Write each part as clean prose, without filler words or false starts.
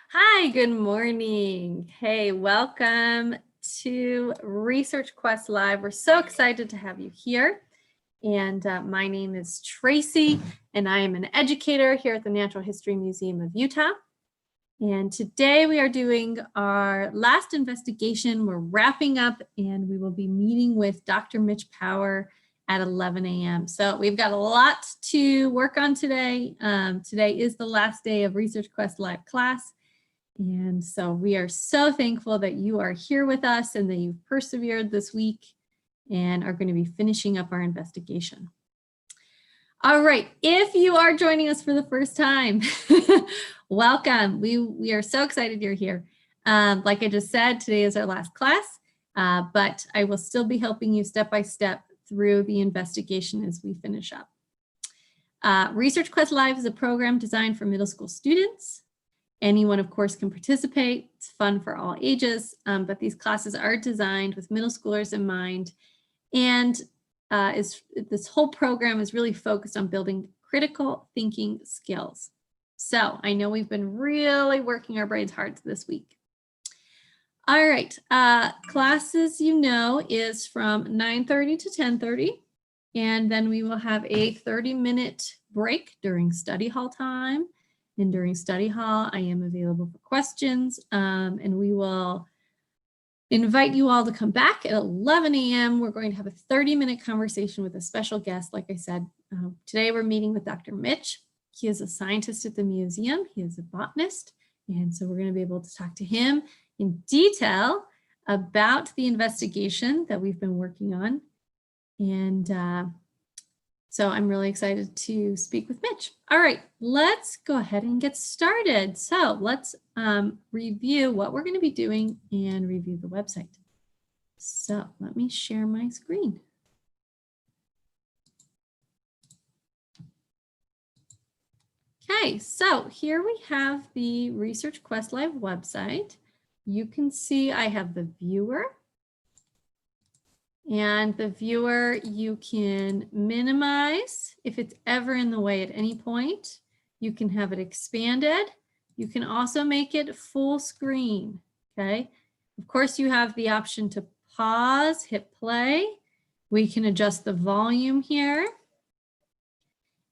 Hi, good morning. Hey, welcome to Research Quest Live. We're so excited to have you here. And my name is Tracy, and I am an educator here at the Natural History Museum of Utah. And today we are doing our last investigation. We're wrapping up, and we will be meeting with Dr. Mitch Power at 11 a.m. So we've got a lot to work on today. Today is the last day of Research Quest Live class. And so we are so thankful that you are here with us and that you've persevered this week and are going to be finishing up our investigation. All right, if you are joining us for the first time, welcome. We are so excited you're here. Like I just said, today is our last class, but I will still be helping you step by step through the investigation as we finish up. Research Quest Live is a program designed for middle school students. Anyone, of course, can participate. It's fun for all ages, but these classes are designed with middle schoolers in mind. And this whole program is really focused on building critical thinking skills. So I know we've been really working our brains hard this week. All right, classes, you know, is from 9:30 to 10:30. And then we will have a 30-minute break during study hall time. And during study hall, I am available for questions. And we will invite you all to come back at 11 a.m. We're going to have a 30-minute conversation with a special guest. Like I said, today we're meeting with Dr. Mitch. He is a scientist at the museum. He is a botanist. And so we're going to be able to talk to him in detail about the investigation that we've been working on. And so I'm really excited to speak with Mitch. All right, let's go ahead and get started. So let's review what we're going to be doing and review the website. So let me share my screen. Okay, so here we have the Research Quest Live website. You can see I have the viewer. And the viewer, you can minimize if it's ever in the way at any point. You can have it expanded. You can also make it full screen, okay? Of course, you have the option to pause, hit play. We can adjust the volume here.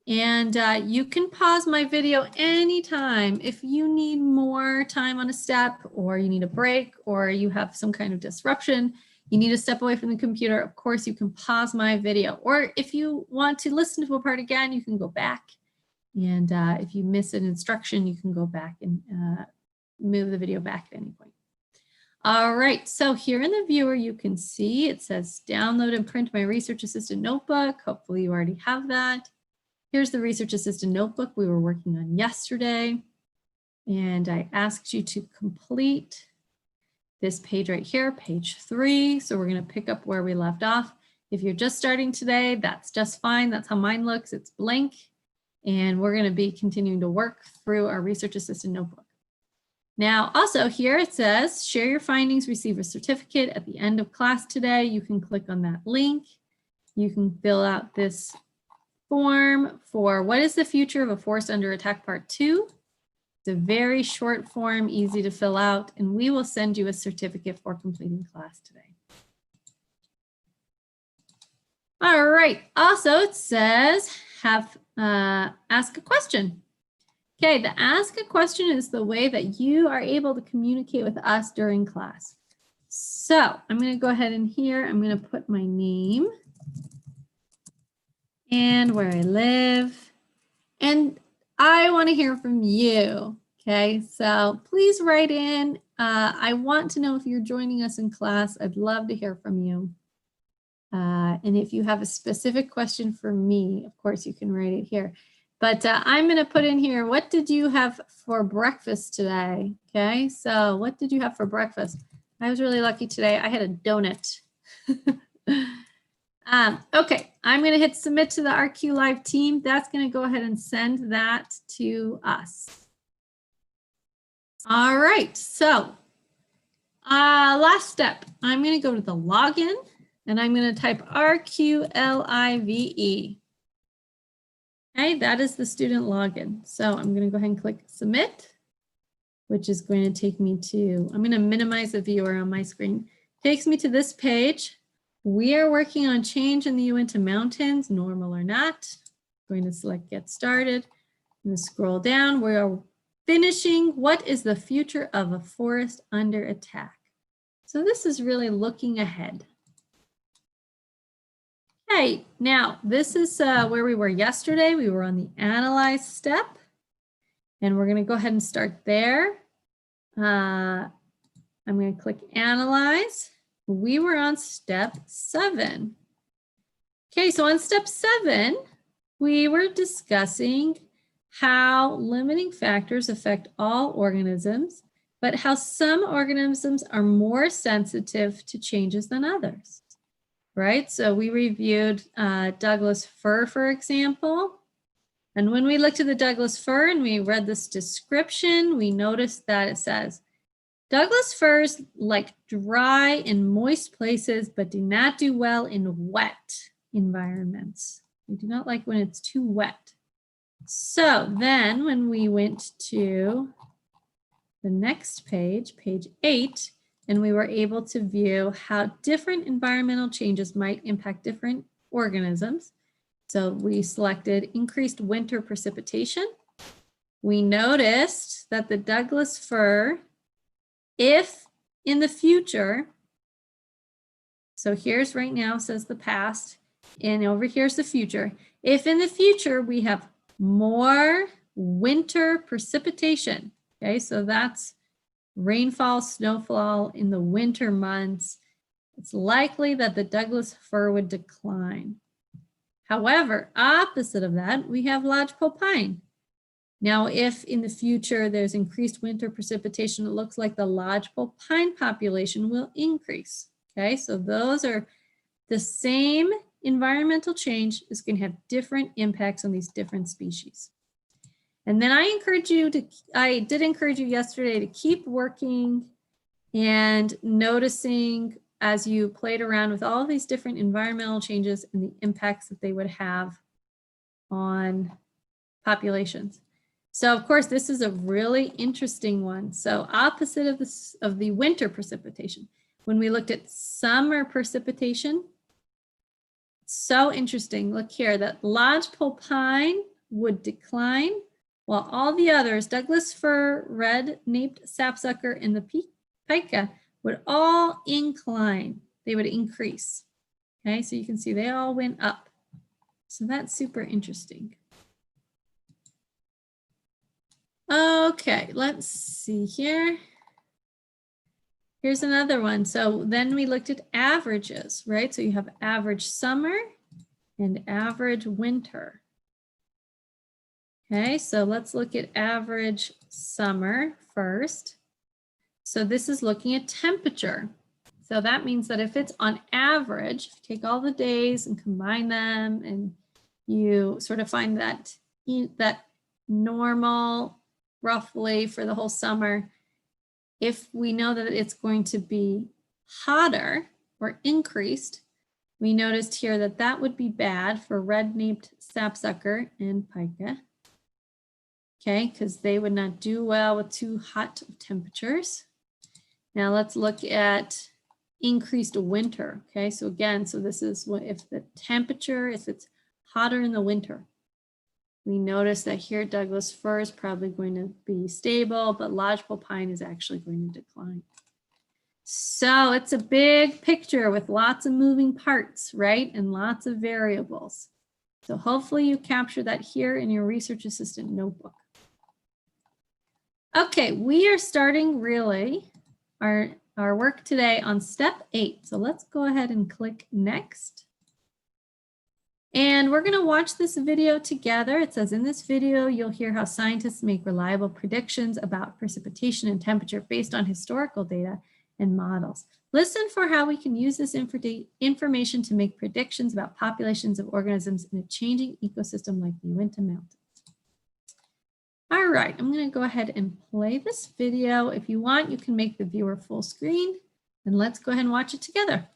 And you can pause my video anytime if you need more time on a step, or you need a break, or you have some kind of disruption. You need to step away from the computer. Of course, you can pause my video. Or if you want to listen to a part again, you can go back. And if you miss an instruction, you can go back and move the video back at any point. All right, so here in the viewer, you can see it says download and print my Research Assistant notebook. Hopefully you already have that. Here's the Research Assistant notebook we were working on yesterday. And I asked you to complete this page right here, page 3. So we're going to pick up where we left off. If you're just starting today, that's just fine. That's how mine looks. It's blank. And we're going to be continuing to work through our Research Assistant notebook. Now, also here it says, share your findings, receive a certificate at the end of class today. You can click on that link. You can fill out this form for what is the future of a forest under attack part 2. It's a very short form, easy to fill out, and we will send you a certificate for completing class today. All right, also it says ask a question. Okay, the ask a question is the way that you are able to communicate with us during class. So I'm going to go ahead and here, I'm going to put my name and where I live, and I want to hear from you. Okay, so please write in. I want to know if you're joining us in class. I'd love to hear from you. And if you have a specific question for me, of course, you can write it here. But I'm going to put in here, what did you have for breakfast today? Okay, so what did you have for breakfast? I was really lucky today. I had a donut. Okay, I'm going to hit submit to the RQ Live team. That's going to go ahead and send that to us. All right, so last step, I'm going to go to the login and I'm going to type RQLIVE. Okay, that is the student login. So I'm going to go ahead and click submit, which is going to take me to, I'm going to minimize the viewer on my screen. Takes me to this page. We are working on change in the Uinta Mountains, normal or not. I'm going to select get started. I'm going to scroll down. We are finishing what is the future of a forest under attack. So this is really looking ahead. Okay, now this is where we were yesterday. We were on the analyze step, and we're going to go ahead and start there. I'm going to click Analyze. We were on step 7. Okay, so on step 7, we were discussing how limiting factors affect all organisms, but how some organisms are more sensitive to changes than others, right? So we reviewed Douglas fir, for example. And when we looked at the Douglas fir and we read this description, we noticed that it says, Douglas firs like dry and moist places, but do not do well in wet environments. They do not like when it's too wet. So then when we went to the next page, page 8, and we were able to view how different environmental changes might impact different organisms. So we selected increased winter precipitation. We noticed that the Douglas fir, if in the future, so here's right now says the past, and over here's the future. If in the future we have more winter precipitation, okay, so that's rainfall, snowfall in the winter months, it's likely that the Douglas fir would decline. However, opposite of that, we have lodgepole pine. Now, if in the future there's increased winter precipitation, it looks like the lodgepole pine population will increase. Okay, so those are the same environmental change is going to have different impacts on these different species. And then I did encourage you yesterday to keep working and noticing as you played around with all these different environmental changes and the impacts that they would have on populations. So of course, this is a really interesting one. So opposite of the winter precipitation, when we looked at summer precipitation, so interesting. Look here, that lodgepole pine would decline while all the others, Douglas fir, red-naped sapsucker, and the Piker would all incline. They would increase. Okay, so you can see they all went up. So that's super interesting. Okay, let's see here. Here's another one. So then we looked at averages, right? So you have average summer and average winter. Okay, so let's look at average summer first. So this is looking at temperature. So that means that if it's on average, if you take all the days and combine them and you sort of find that normal roughly for the whole summer, if we know that it's going to be hotter or increased, we noticed here that that would be bad for red-naped sapsucker and Piker. Okay, because they would not do well with too hot temperatures. Now let's look at increased winter. Okay, so again, so this is what if the temperature, if it's hotter in the winter. We notice that here Douglas fir is probably going to be stable, but lodgepole pine is actually going to decline. So it's a big picture with lots of moving parts, right? And lots of variables. So hopefully you capture that here in your research assistant notebook. Okay, we are starting really our work today on step 8. So let's go ahead and click next. And we're going to watch this video together. It says in this video, you'll hear how scientists make reliable predictions about precipitation and temperature based on historical data and models. Listen for how we can use this information to make predictions about populations of organisms in a changing ecosystem like the Uinta Mountains. All right, I'm going to go ahead and play this video. If you want, you can make the viewer full screen, and let's go ahead and watch it together.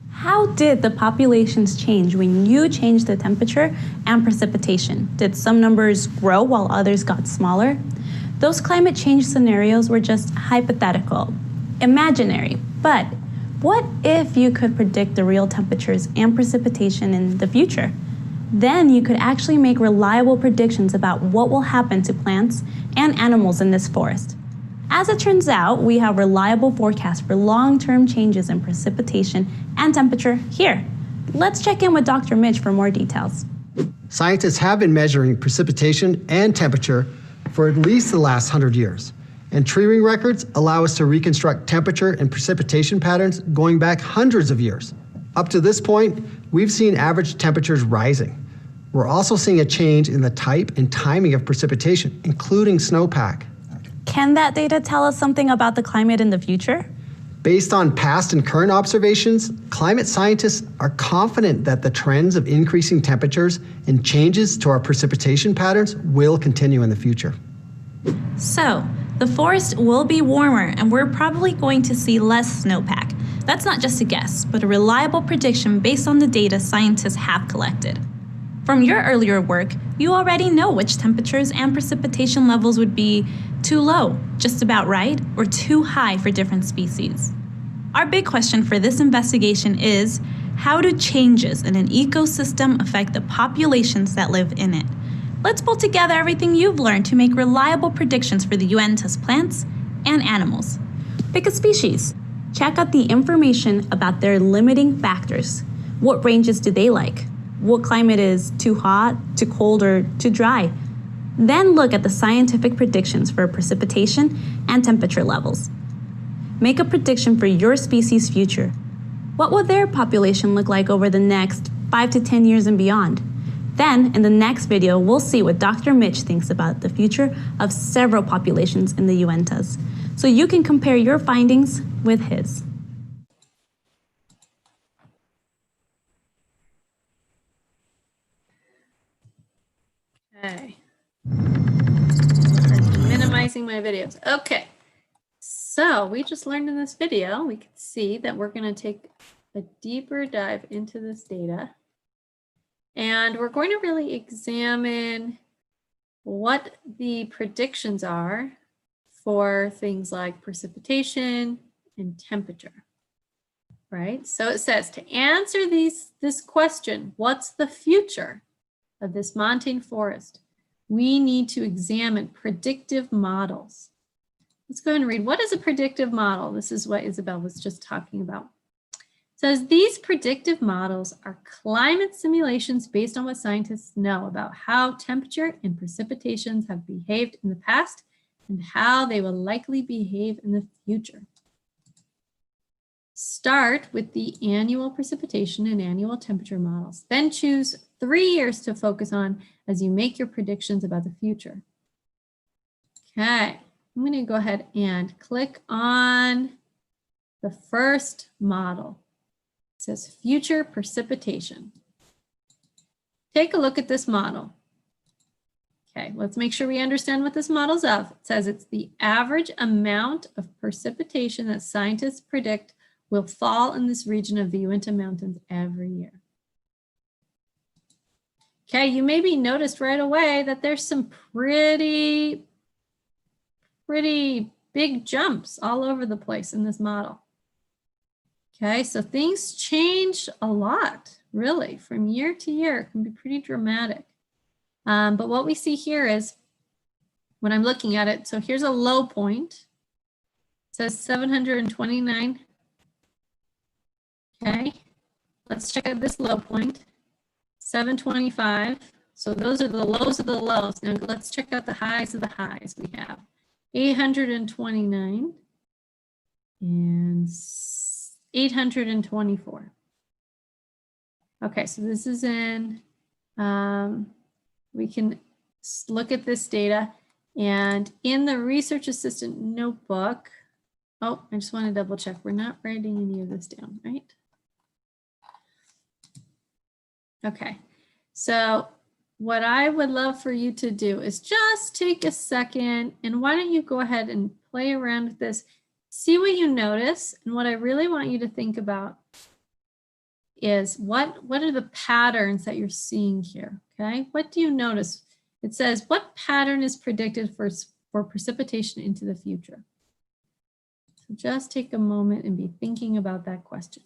How did the populations change when you changed the temperature and precipitation? Did some numbers grow while others got smaller? Those climate change scenarios were just hypothetical, imaginary, but what if you could predict the real temperatures and precipitation in the future? Then you could actually make reliable predictions about what will happen to plants and animals in this forest. As it turns out, we have reliable forecasts for long-term changes in precipitation and temperature here. Let's check in with Dr. Mitch for more details. Scientists have been measuring precipitation and temperature for at least the last 100 years. And tree ring records allow us to reconstruct temperature and precipitation patterns going back hundreds of years. Up to this point, we've seen average temperatures rising. We're also seeing a change in the type and timing of precipitation, including snowpack. Can that data tell us something about the climate in the future? Based on past and current observations, climate scientists are confident that the trends of increasing temperatures and changes to our precipitation patterns will continue in the future. So, the forest will be warmer and we're probably going to see less snowpack. That's not just a guess, but a reliable prediction based on the data scientists have collected. From your earlier work, you already know which temperatures and precipitation levels would be too low, just about right, or too high for different species. Our big question for this investigation is, how do changes in an ecosystem affect the populations that live in it? Let's pull together everything you've learned to make reliable predictions for the Uinta's plants and animals. Pick a species. Check out the information about their limiting factors. What ranges do they like? What climate is too hot, too cold, or too dry? Then look at the scientific predictions for precipitation and temperature levels. Make a prediction for your species' future. What will their population look like over the next 5 to 10 years and beyond? Then, in the next video, we'll see what Dr. Mitch thinks about the future of several populations in the Uintas, so you can compare your findings with his. Okay. Minimizing my videos. Okay. So we just learned in this video, we can see that we're going to take a deeper dive into this data. And we're going to really examine what the predictions are for things like precipitation and temperature, right? So it says to answer this question, what's the future of this montane forest? We need to examine predictive models. Let's go ahead and read. What is a predictive model? This is what Isabel was just talking about. It says these predictive models are climate simulations based on what scientists know about how temperature and precipitations have behaved in the past and how they will likely behave in the future. Start with the annual precipitation and annual temperature models. Then choose 3 years to focus on as you make your predictions about the future. Okay, I'm going to go ahead and click on the first model. It says future precipitation. Take a look at this model. Okay, let's make sure we understand what this model's of. It says it's the average amount of precipitation that scientists predict will fall in this region of the Uinta Mountains every year. Okay, you maybe noticed right away that there's some pretty big jumps all over the place in this model. Okay, so things change a lot, really, from year to year. It can be pretty dramatic. But what we see here is, when I'm looking at it, so here's a low point. It says 729. Okay, let's check out this low point, 725. So those are the lows of the lows. Now let's check out the highs of the highs. We have 829 and 824. Okay, so this is in, we can look at this data, and in the research assistant notebook, oh, I just want to double check. We're not writing any of this down, right? Okay, so what I would love for you to do is just take a second, and why don't you go ahead and play around with this, see what you notice. And what I really want you to think about is what are the patterns that you're seeing here, okay? What do you notice? It says, what pattern is predicted for precipitation into the future? So just take a moment and be thinking about that question.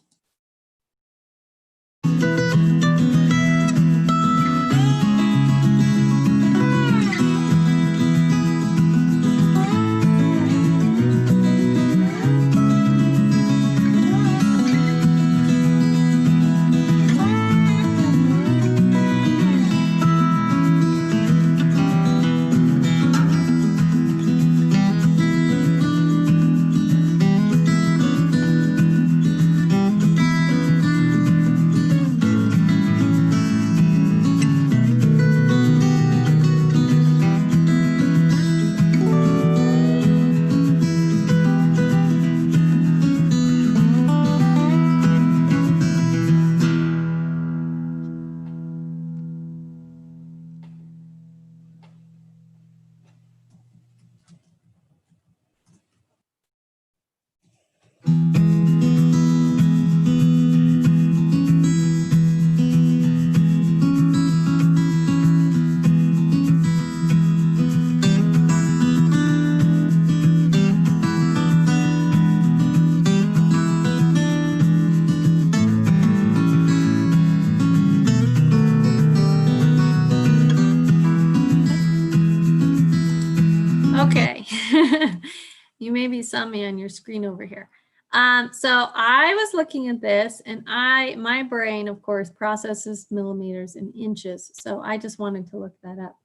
maybe you saw me on your screen over here. So I was looking at this, and my brain, of course, processes millimeters and inches. So I just wanted to look that up.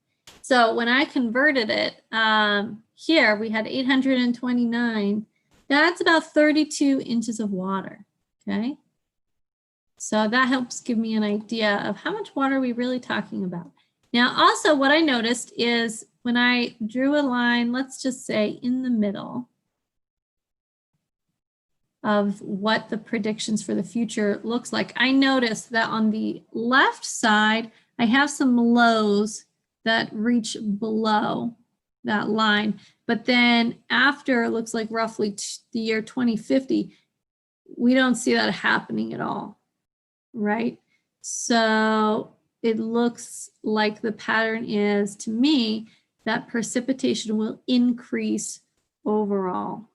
So when I converted it, here we had 829. That's about 32 inches of water, okay? So that helps give me an idea of how much water are we really talking about. Now, also what I noticed is when I drew a line, let's just say in the middle of what the predictions for the future looks like, I noticed that on the left side, I have some lows that reach below that line. But then after, it looks like roughly the year 2050, we don't see that happening at all, right? So it looks like the pattern is, to me, that precipitation will increase overall.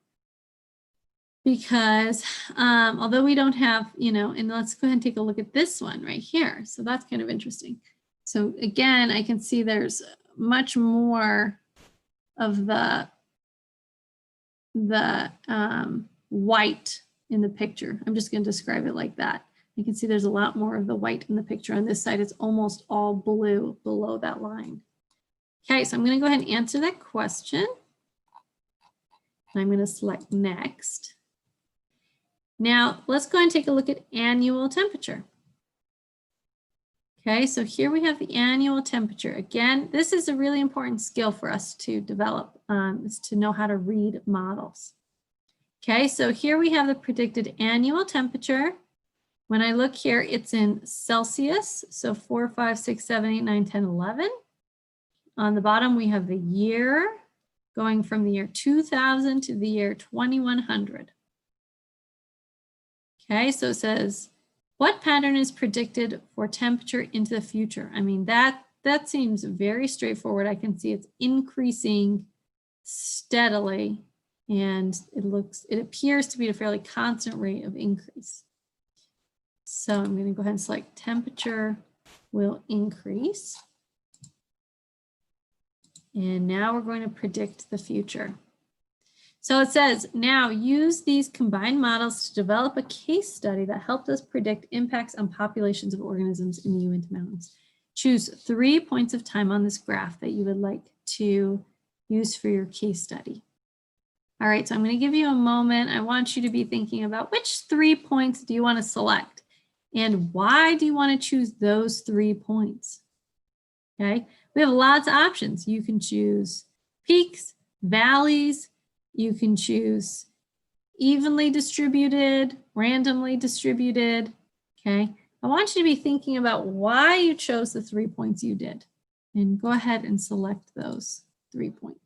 Because although we don't have, and let's go ahead and take a look at this one right here. So that's kind of interesting. So again, I can see there's much more of the white in the picture. I'm just going to describe it like that. You can see there's a lot more of the white in the picture. On this side, it's almost all blue below that line. Okay, so I'm going to go ahead and answer that question. I'm going to select next. Now, let's go and take a look at annual temperature. Okay, so here we have the annual temperature. Again, this is a really important skill for us to develop, is to know how to read models. Okay, so here we have the predicted annual temperature. When I look here, it's in Celsius, so 4, 5, 6, 7, 8, 9, 10, 11. On the bottom, we have the year, going from the year 2000 to the year 2100. Okay, so it says, what pattern is predicted for temperature into the future? I mean, that seems very straightforward. I can see it's increasing steadily, and it appears to be a fairly constant rate of increase. So I'm going to go ahead and select temperature will increase. And now we're going to predict the future. So it says, now use these combined models to develop a case study that helped us predict impacts on populations of organisms in the Uinta Mountains. Choose 3 points of time on this graph that you would like to use for your case study. All right, so I'm going to give you a moment. I want you to be thinking about which 3 points do you want to select, and why do you want to choose those 3 points? Okay, we have lots of options. You can choose peaks, valleys. You can choose evenly distributed, randomly distributed, okay? I want you to be thinking about why you chose the 3 points you did, and go ahead and select those 3 points.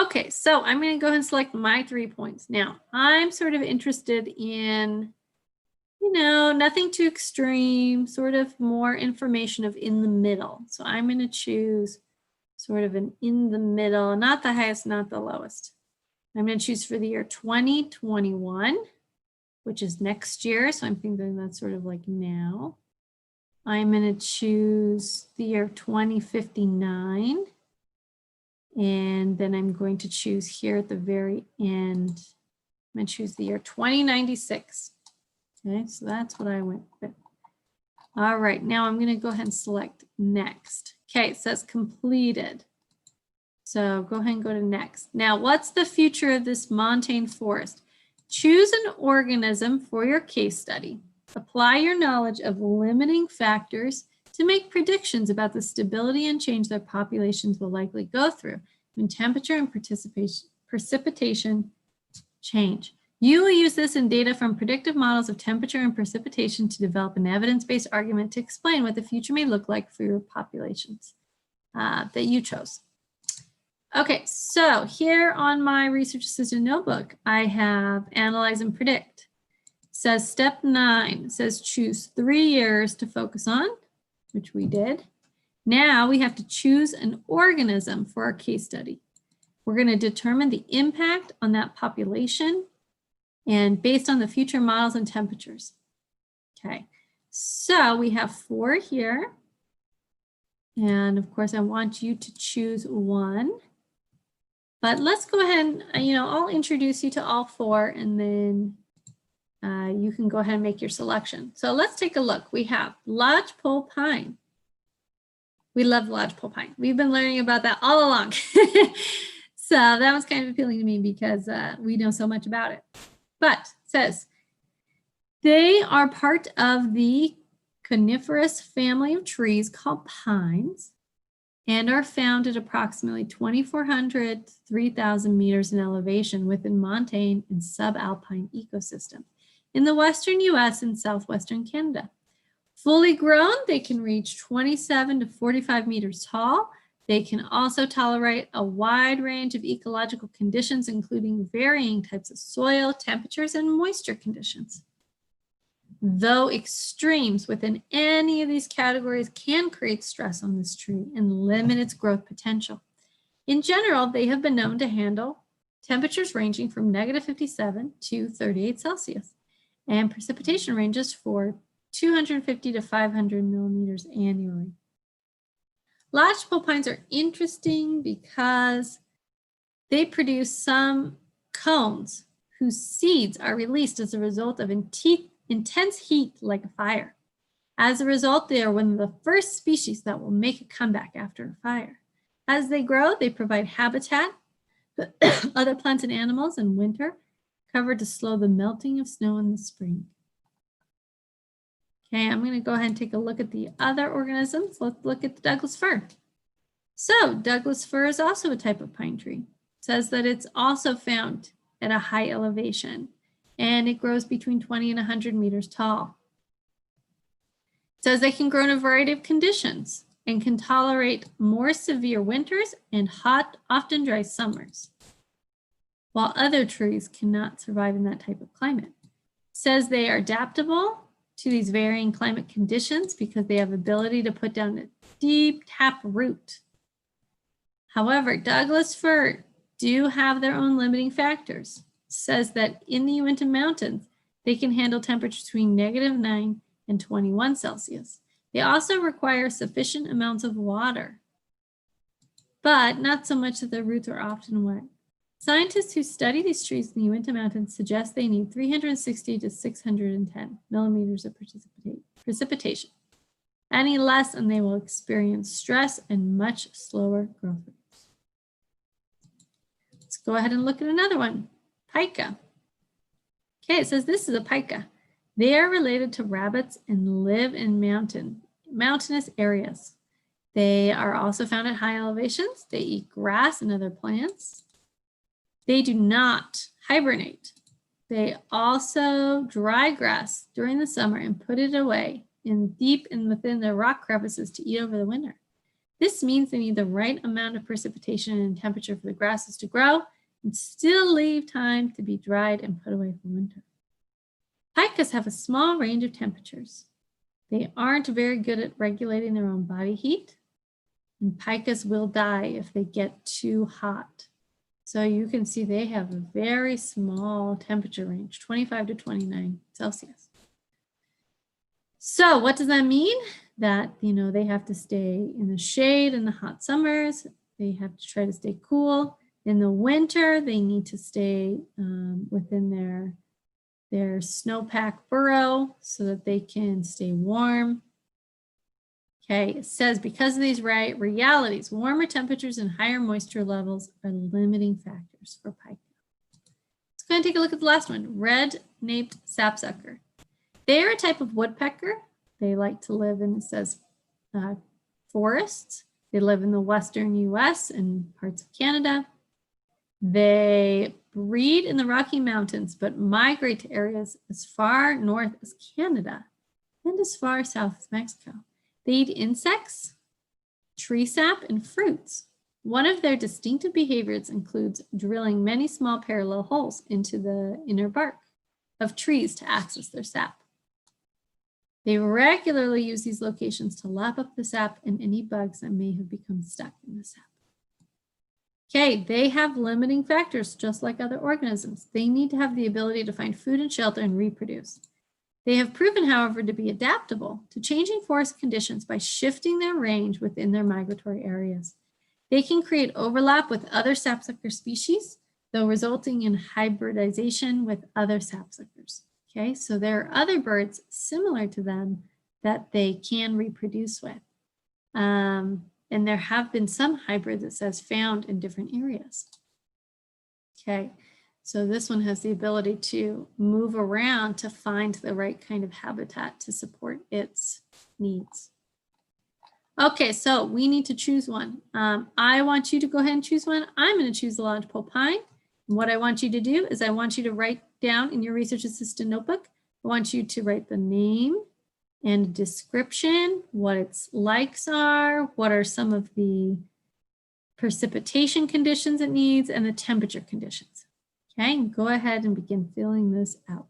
Okay, so I'm going to go ahead and select my 3 points. Now, I'm sort of interested in, nothing too extreme, sort of more information of in the middle. So I'm going to choose sort of an in the middle, not the highest, not the lowest. I'm going to choose for the year 2021, which is next year. So I'm thinking that's sort of like now. I'm going to choose the year 2059. And then I'm going to choose here at the very end, I'm going to choose the year 2096. Okay, so that's what I went with. All right, now I'm going to go ahead and select next. Okay, it says completed. So go ahead and go to next. Now, what's the future of this montane forest? Choose an organism for your case study. Apply your knowledge of limiting factors to make predictions about the stability and change their populations will likely go through when temperature and precipitation change. You will use this in data from predictive models of temperature and precipitation to develop an evidence-based argument to explain what the future may look like for your populations that you chose. Okay, so here on my research assistant notebook, I have analyze and predict. It says step 9, says choose 3 years to focus on, which we did. Now we have to choose an organism for our case study. We're going to determine the impact on that population and based on the future models and temperatures. Okay, so we have 4 here. And of course, I want you to choose one. But let's go ahead and, I'll introduce you to all 4 and then you can go ahead and make your selection. So let's take a look. We have Lodgepole Pine. We love Lodgepole Pine. We've been learning about that all along. So that was kind of appealing to me because we know so much about it. But it says, they are part of the coniferous family of trees called pines and are found at approximately 2,400 to 3,000 meters in elevation within montane and subalpine ecosystems in the western US and southwestern Canada. Fully grown, they can reach 27 to 45 meters tall. They can also tolerate a wide range of ecological conditions, including varying types of soil, temperatures, and moisture conditions. Though extremes within any of these categories can create stress on this tree and limit its growth potential. In general, they have been known to handle temperatures ranging from -57 to 38 Celsius, and precipitation ranges for 250 to 500 millimeters annually. Lodgepole pines are interesting because they produce some cones whose seeds are released as a result of intense heat like a fire. As a result, they are one of the first species that will make a comeback after a fire. As they grow, they provide habitat for other plants and animals in winter, cover to slow the melting of snow in the spring. Okay, I'm going to go ahead and take a look at the other organisms. Let's look at the Douglas fir. So Douglas fir is also a type of pine tree. It says that it's also found at a high elevation and it grows between 20 and 100 meters tall. It says they can grow in a variety of conditions and can tolerate more severe winters and hot, often dry summers, while other trees cannot survive in that type of climate. It says they are adaptable to these varying climate conditions because they have ability to put down a deep tap root. However, Douglas fir do have their own limiting factors. It says that in the Uinta Mountains, they can handle temperatures between -9 and 21 Celsius. They also require sufficient amounts of water, but not so much that their roots are often wet. Scientists who study these trees in the Uinta Mountains suggest they need 360 to 610 millimeters of precipitation. Any less and they will experience stress and much slower growth rates. Let's go ahead and look at another one, Piker. Okay, it says this is a Piker. They are related to rabbits and live in mountainous areas. They are also found at high elevations. They eat grass and other plants. They do not hibernate. They also dry grass during the summer and put it away deep within their rock crevices to eat over the winter. This means they need the right amount of precipitation and temperature for the grasses to grow and still leave time to be dried and put away for winter. Picas have a small range of temperatures. They aren't very good at regulating their own body heat, and picas will die if they get too hot. So you can see they have a very small temperature range, 25 to 29 Celsius. So what does that mean? That, they have to stay in the shade in the hot summers. They have to try to stay cool. In the winter, they need to stay within their snowpack burrow so that they can stay warm. Okay, it says because of these realities, warmer temperatures and higher moisture levels are limiting factors for piker. Let's go and take a look at the last one, red-naped sapsucker. They are a type of woodpecker. They like to live in, it says, forests. They live in the western US and parts of Canada. They breed in the Rocky Mountains, but migrate to areas as far north as Canada and as far south as Mexico. They eat insects, tree sap, and fruits. One of their distinctive behaviors includes drilling many small parallel holes into the inner bark of trees to access their sap. They regularly use these locations to lap up the sap and any bugs that may have become stuck in the sap. Okay, they have limiting factors just like other organisms. They need to have the ability to find food and shelter and reproduce. They have proven, however, to be adaptable to changing forest conditions by shifting their range within their migratory areas. They can create overlap with other sapsucker species, though resulting in hybridization with other sapsuckers. Okay, so there are other birds similar to them that they can reproduce with. And there have been some hybrids, it says, found in different areas. Okay, so this one has the ability to move around to find the right kind of habitat to support its needs. Okay, so we need to choose one. I want you to go ahead and choose one. I'm going to choose the Lodgepole Pine. And what I want you to do is I want you to write down in your research assistant notebook, I want you to write the name and description, what its likes are, what are some of the precipitation conditions it needs, and the temperature conditions. Okay, and go ahead and begin filling this out.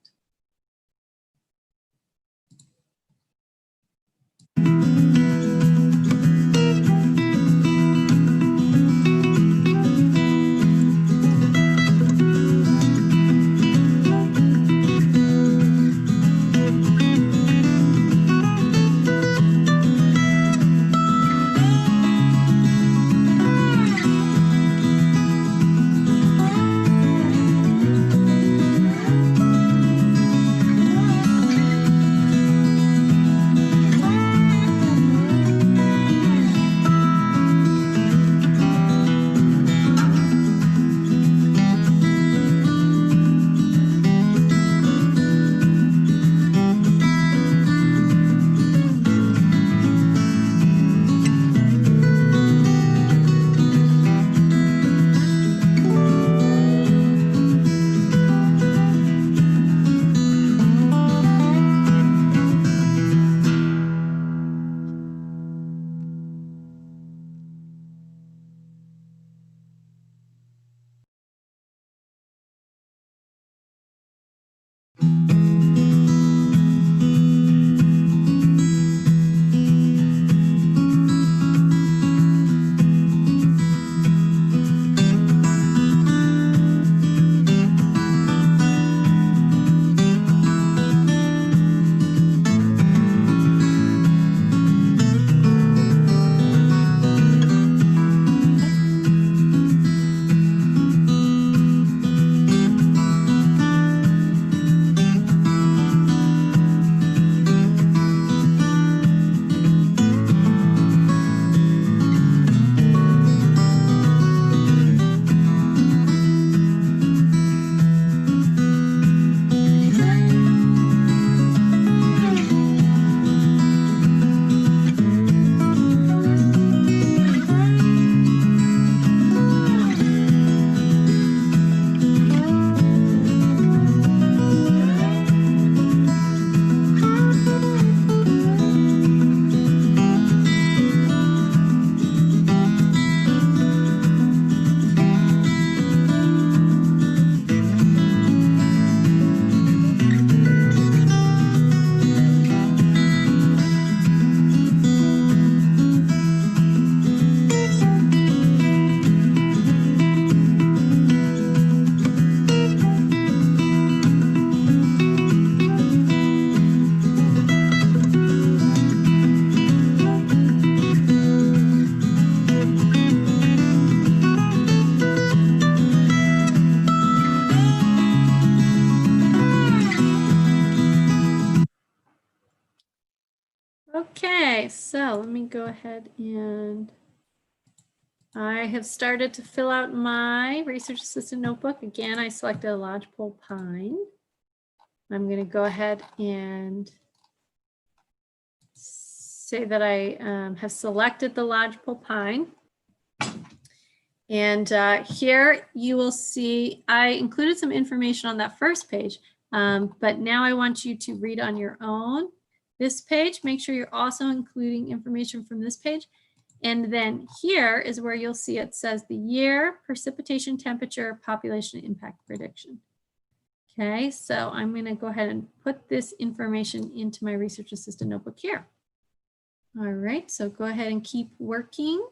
so let me go ahead and I have started to fill out my research assistant notebook. Again, I selected a Lodgepole Pine. I'm going to go ahead and say that I have selected the Lodgepole Pine. And here you will see I included some information on that first page, but now I want you to read on your own this page. Make sure you're also including information from this page. And then here is where you'll see it says the year, precipitation, temperature, population impact prediction. Okay, so I'm going to go ahead and put this information into my research assistant notebook here. All right, so go ahead and keep working.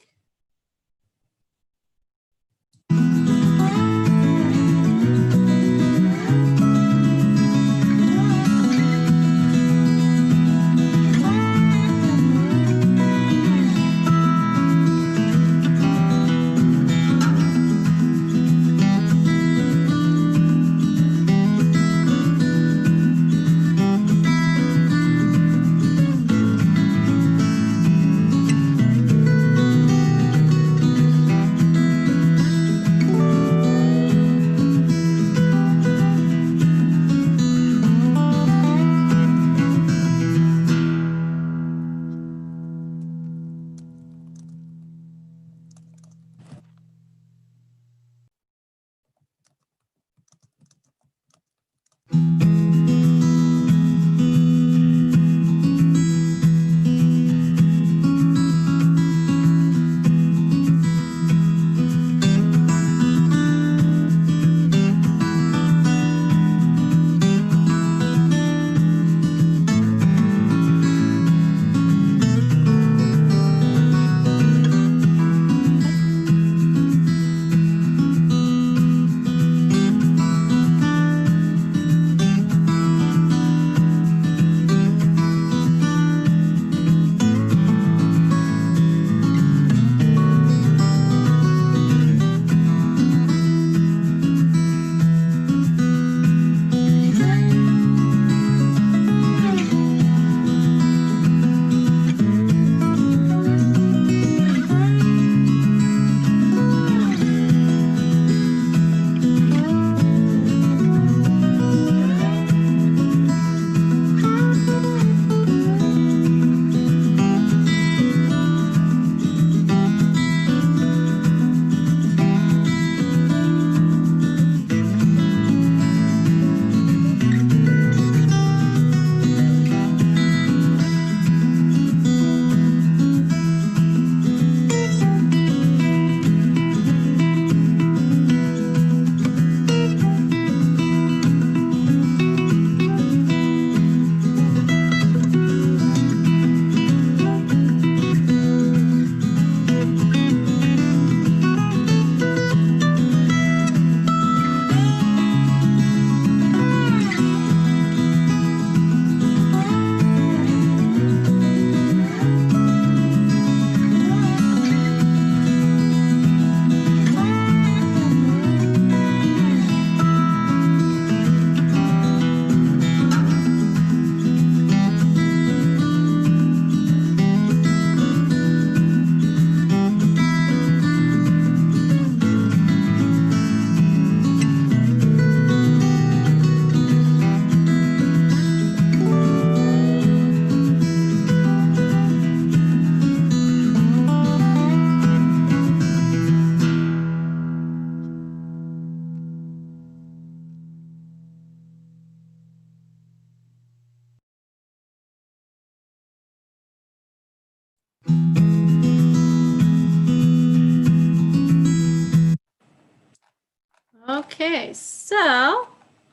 Okay, so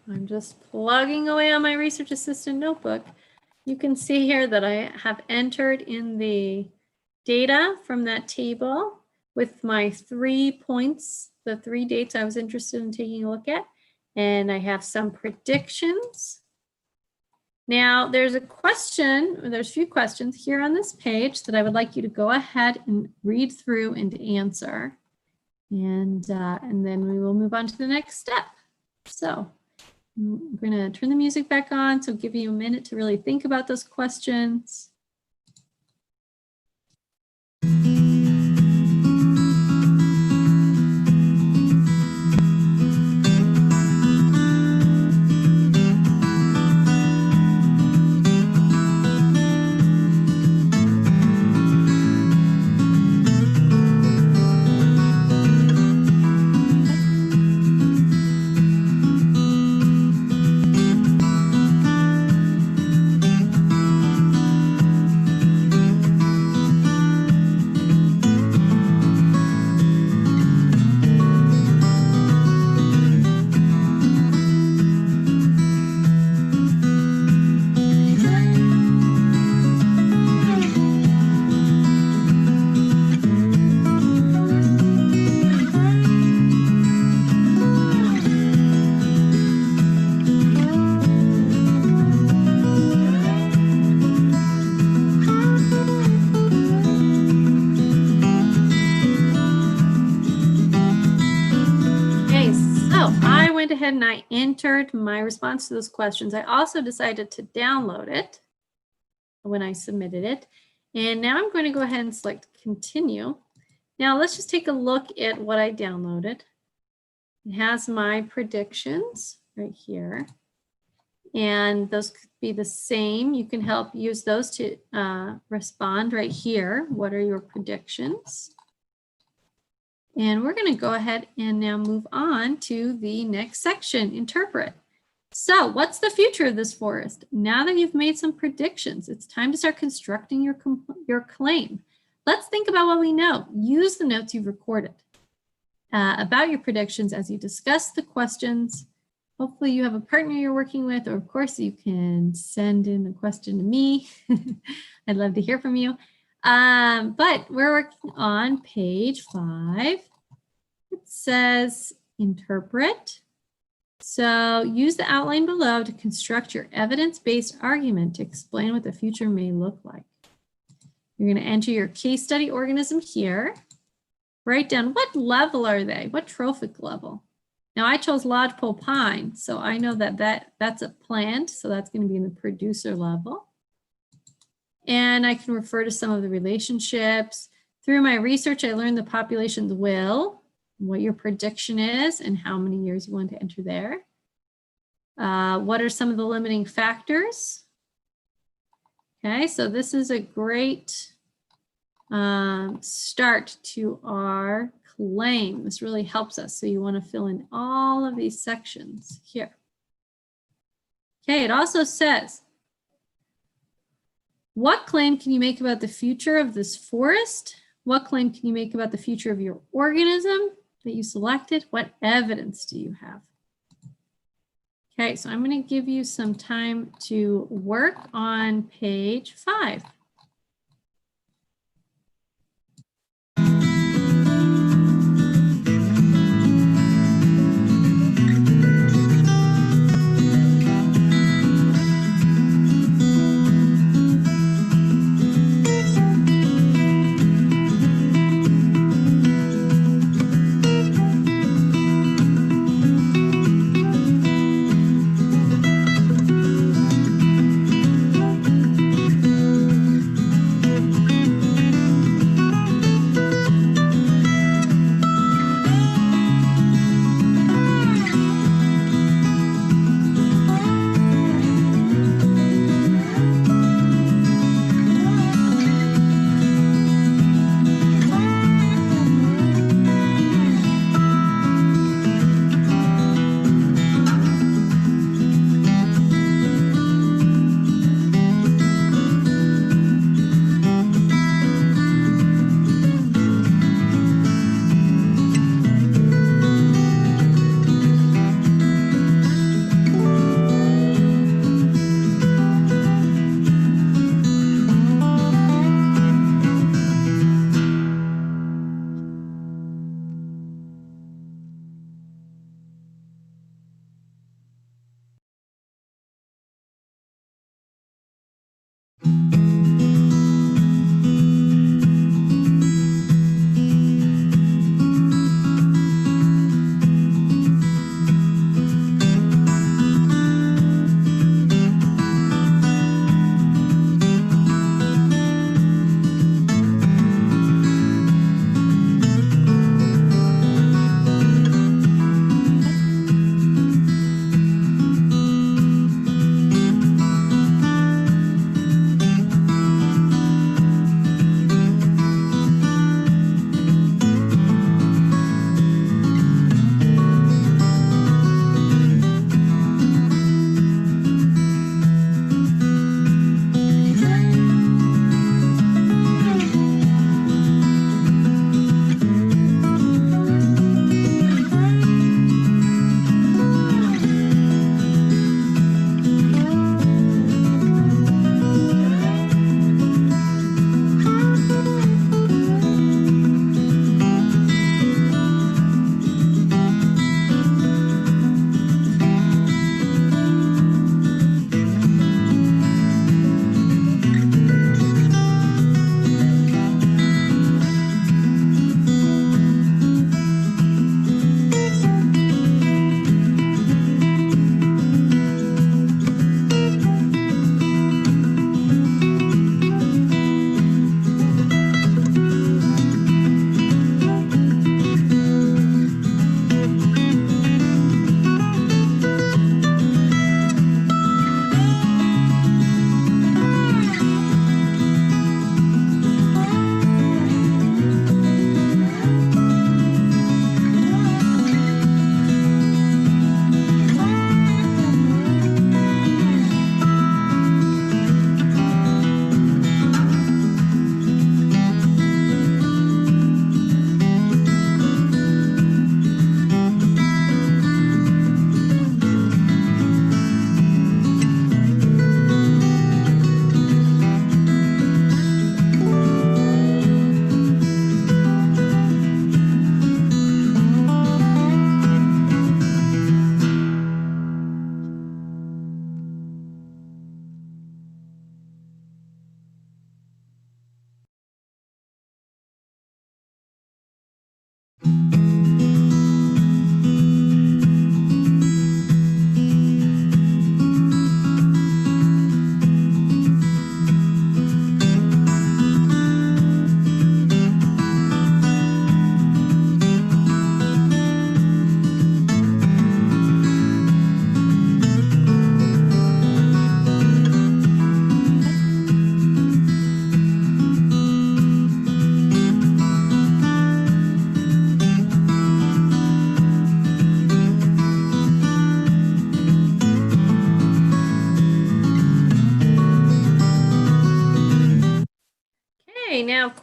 I'm just plugging away on my research assistant notebook. You can see here that I have entered in the data from that table with my 3 points, the 3 dates I was interested in taking a look at, and I have some predictions. Now there's a few questions here on this page that I would like you to go ahead and read through and answer. And then we will move on to the next step. So I'm going to turn the music back on, so give you a minute to really think about those questions. I went ahead and I entered my response to those questions. I also decided to download it when I submitted it. And now I'm going to go ahead and select continue. Now let's just take a look at what I downloaded. It has my predictions right here. And those could be the same. You can help use those to respond right here. What are your predictions? And we're going to go ahead and now move on to the next section, interpret. So what's the future of this forest? Now that you've made some predictions, it's time to start constructing your claim. Let's think about what we know. Use the notes you've recorded about your predictions as you discuss the questions. Hopefully you have a partner you're working with, or of course you can send in a question to me. I'd love to hear from you. But we're working on page 5. It says interpret. So use the outline below to construct your evidence-based argument to explain what the future may look like. You're going to enter your case study organism here. Write down what level are they? What trophic level? Now I chose Lodgepole Pine, so I know that that's a plant, so that's going to be in the producer level. And I can refer to some of the relationships. Through my research, I learned the population's will, what your prediction is, and how many years you want to enter there. What are some of the limiting factors? Okay, so this is a great start to our claim. This really helps us. So you want to fill in all of these sections here. Okay, it also says, what claim can you make about the future of this forest? What claim can you make about the future of your organism that you selected? What evidence do you have? Okay, so I'm going to give you some time to work on page 5.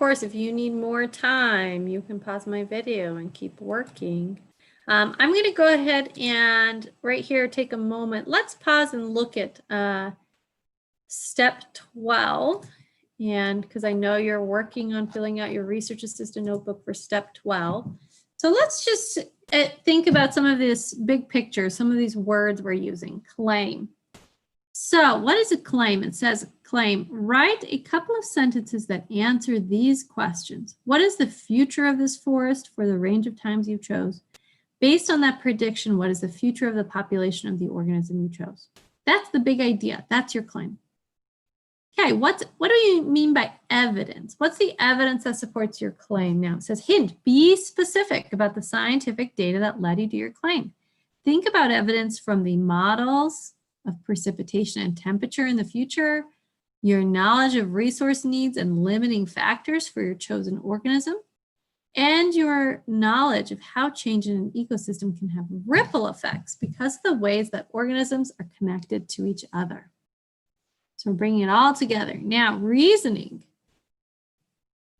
course, if you need more time, you can pause my video and keep working. I'm going to go ahead and right here take a moment. Let's pause and look at step 12. And because I know you're working on filling out your research assistant notebook for step 12. So let's just think about some of this big picture, some of these words we're using. Claim. So what is a claim? It says claim. Write a couple of sentences that answer these questions. What is the future of this forest for the range of times you chose? Based on that prediction, what is the future of the population of the organism you chose? That's the big idea. That's your claim. Okay, what do you mean by evidence? What's the evidence that supports your claim? Now it says hint, be specific about the scientific data that led you to your claim. Think about evidence from the models of precipitation and temperature in the future, your knowledge of resource needs and limiting factors for your chosen organism, and your knowledge of how change in an ecosystem can have ripple effects because of the ways that organisms are connected to each other. So we're bringing it all together. Now, reasoning.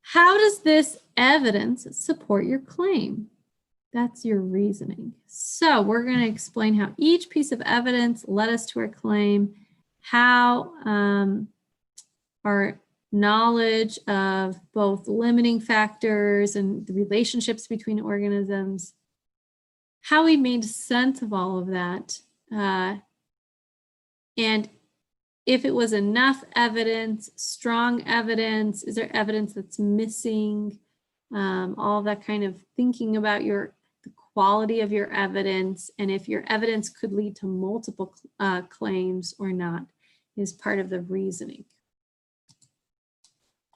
How does this evidence support your claim? That's your reasoning. So we're going to explain how each piece of evidence led us to our claim, how our knowledge of both limiting factors and the relationships between organisms, how we made sense of all of that, and if it was enough evidence, strong evidence, is there evidence that's missing, all of that kind of thinking about the quality of your evidence, and if your evidence could lead to multiple claims or not is part of the reasoning.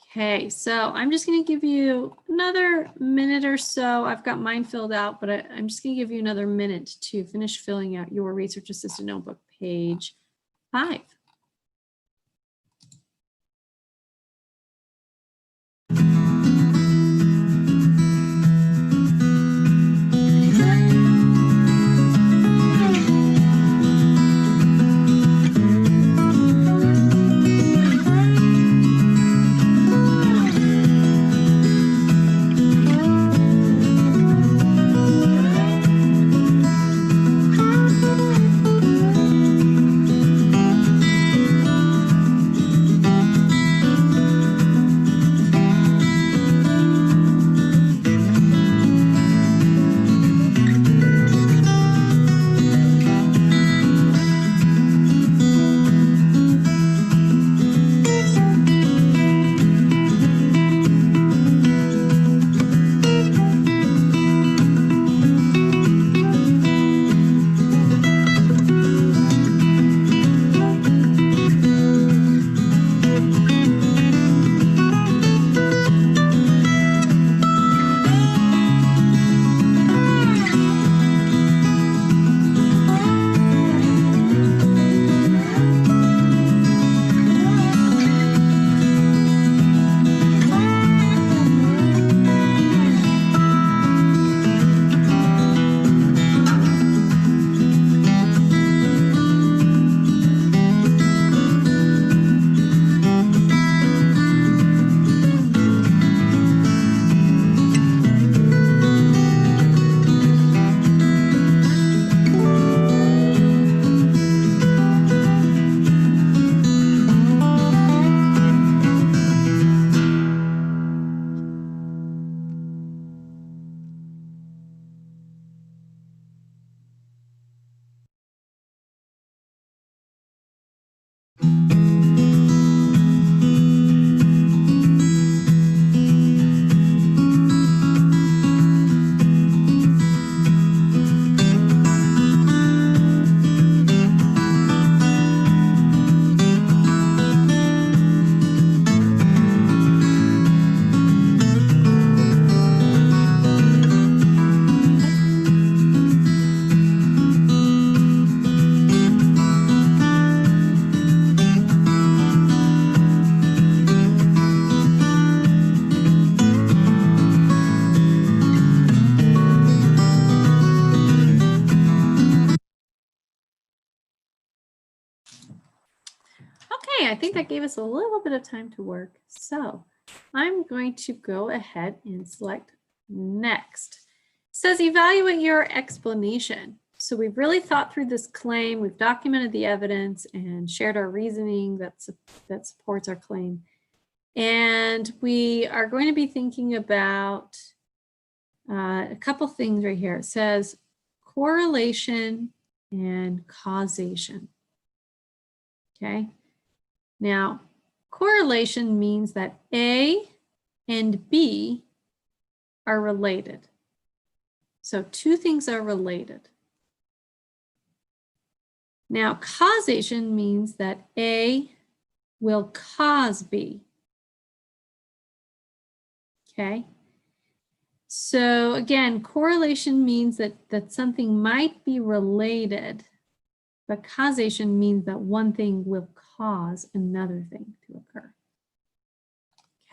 Okay, so I'm just going to give you another minute or so. I've got mine filled out, but I'm just going to give you another minute to finish filling out your research assistant notebook, page 5. Okay, I think that gave us a little bit of time to work. So I'm going to go ahead and select next. It says evaluate your explanation. So we've really thought through this claim, we've documented the evidence and shared our reasoning that supports our claim. And we are going to be thinking about a couple things right here. It says correlation and causation. Okay. Now, correlation means that A and B are related. So two things are related. Now, causation means that A will cause B. Okay. So again, correlation means that something might be related, but causation means that one thing will cause another thing to occur.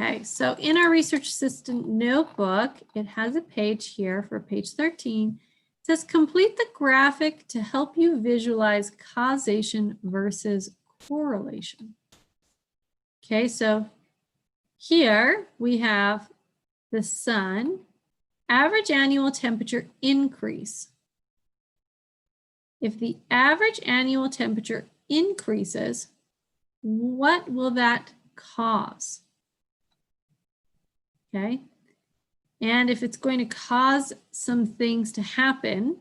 Okay, so in our research assistant notebook, it has a page here for page 13. It says complete the graphic to help you visualize causation versus correlation. Okay, so here we have the sun, average annual temperature increase. If the average annual temperature increases, what will that cause? Okay. And if it's going to cause some things to happen,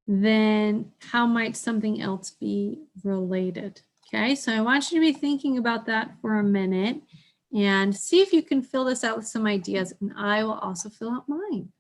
then how might something else be related? Okay, so I want you to be thinking about that for a minute and see if you can fill this out with some ideas, and I will also fill out mine.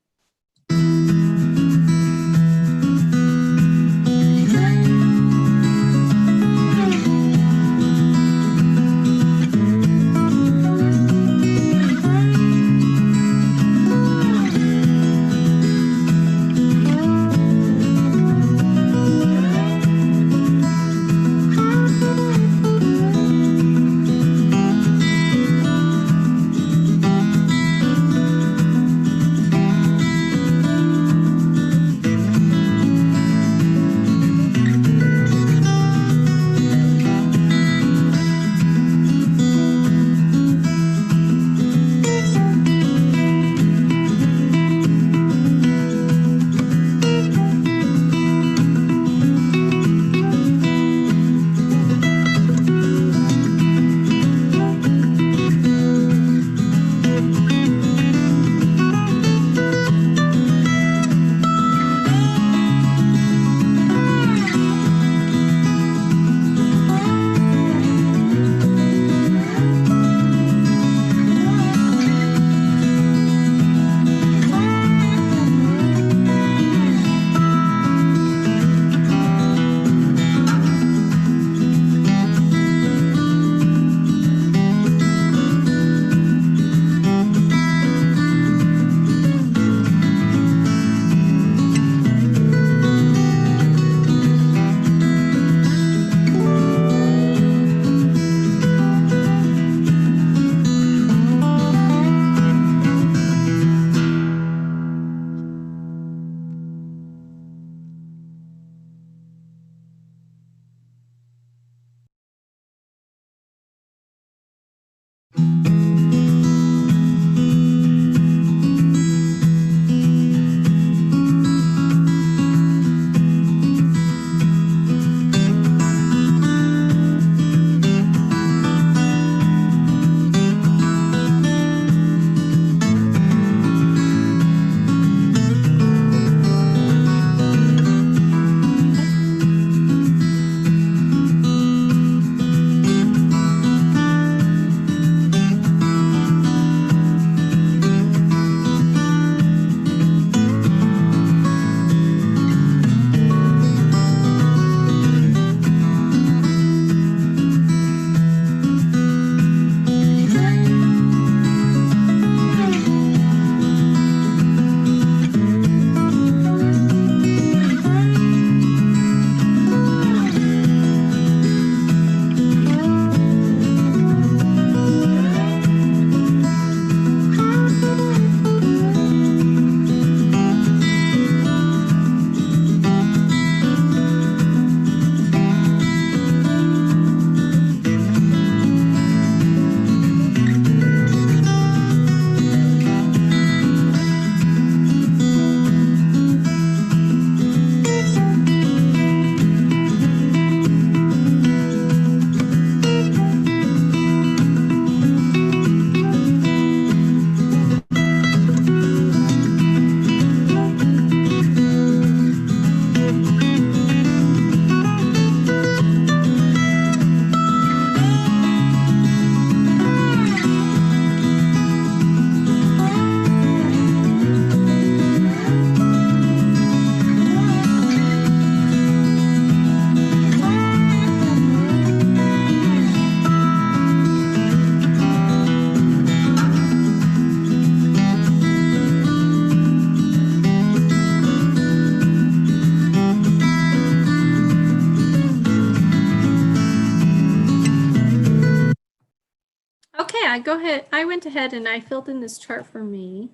yeah, go ahead. I went ahead and I filled in this chart for me.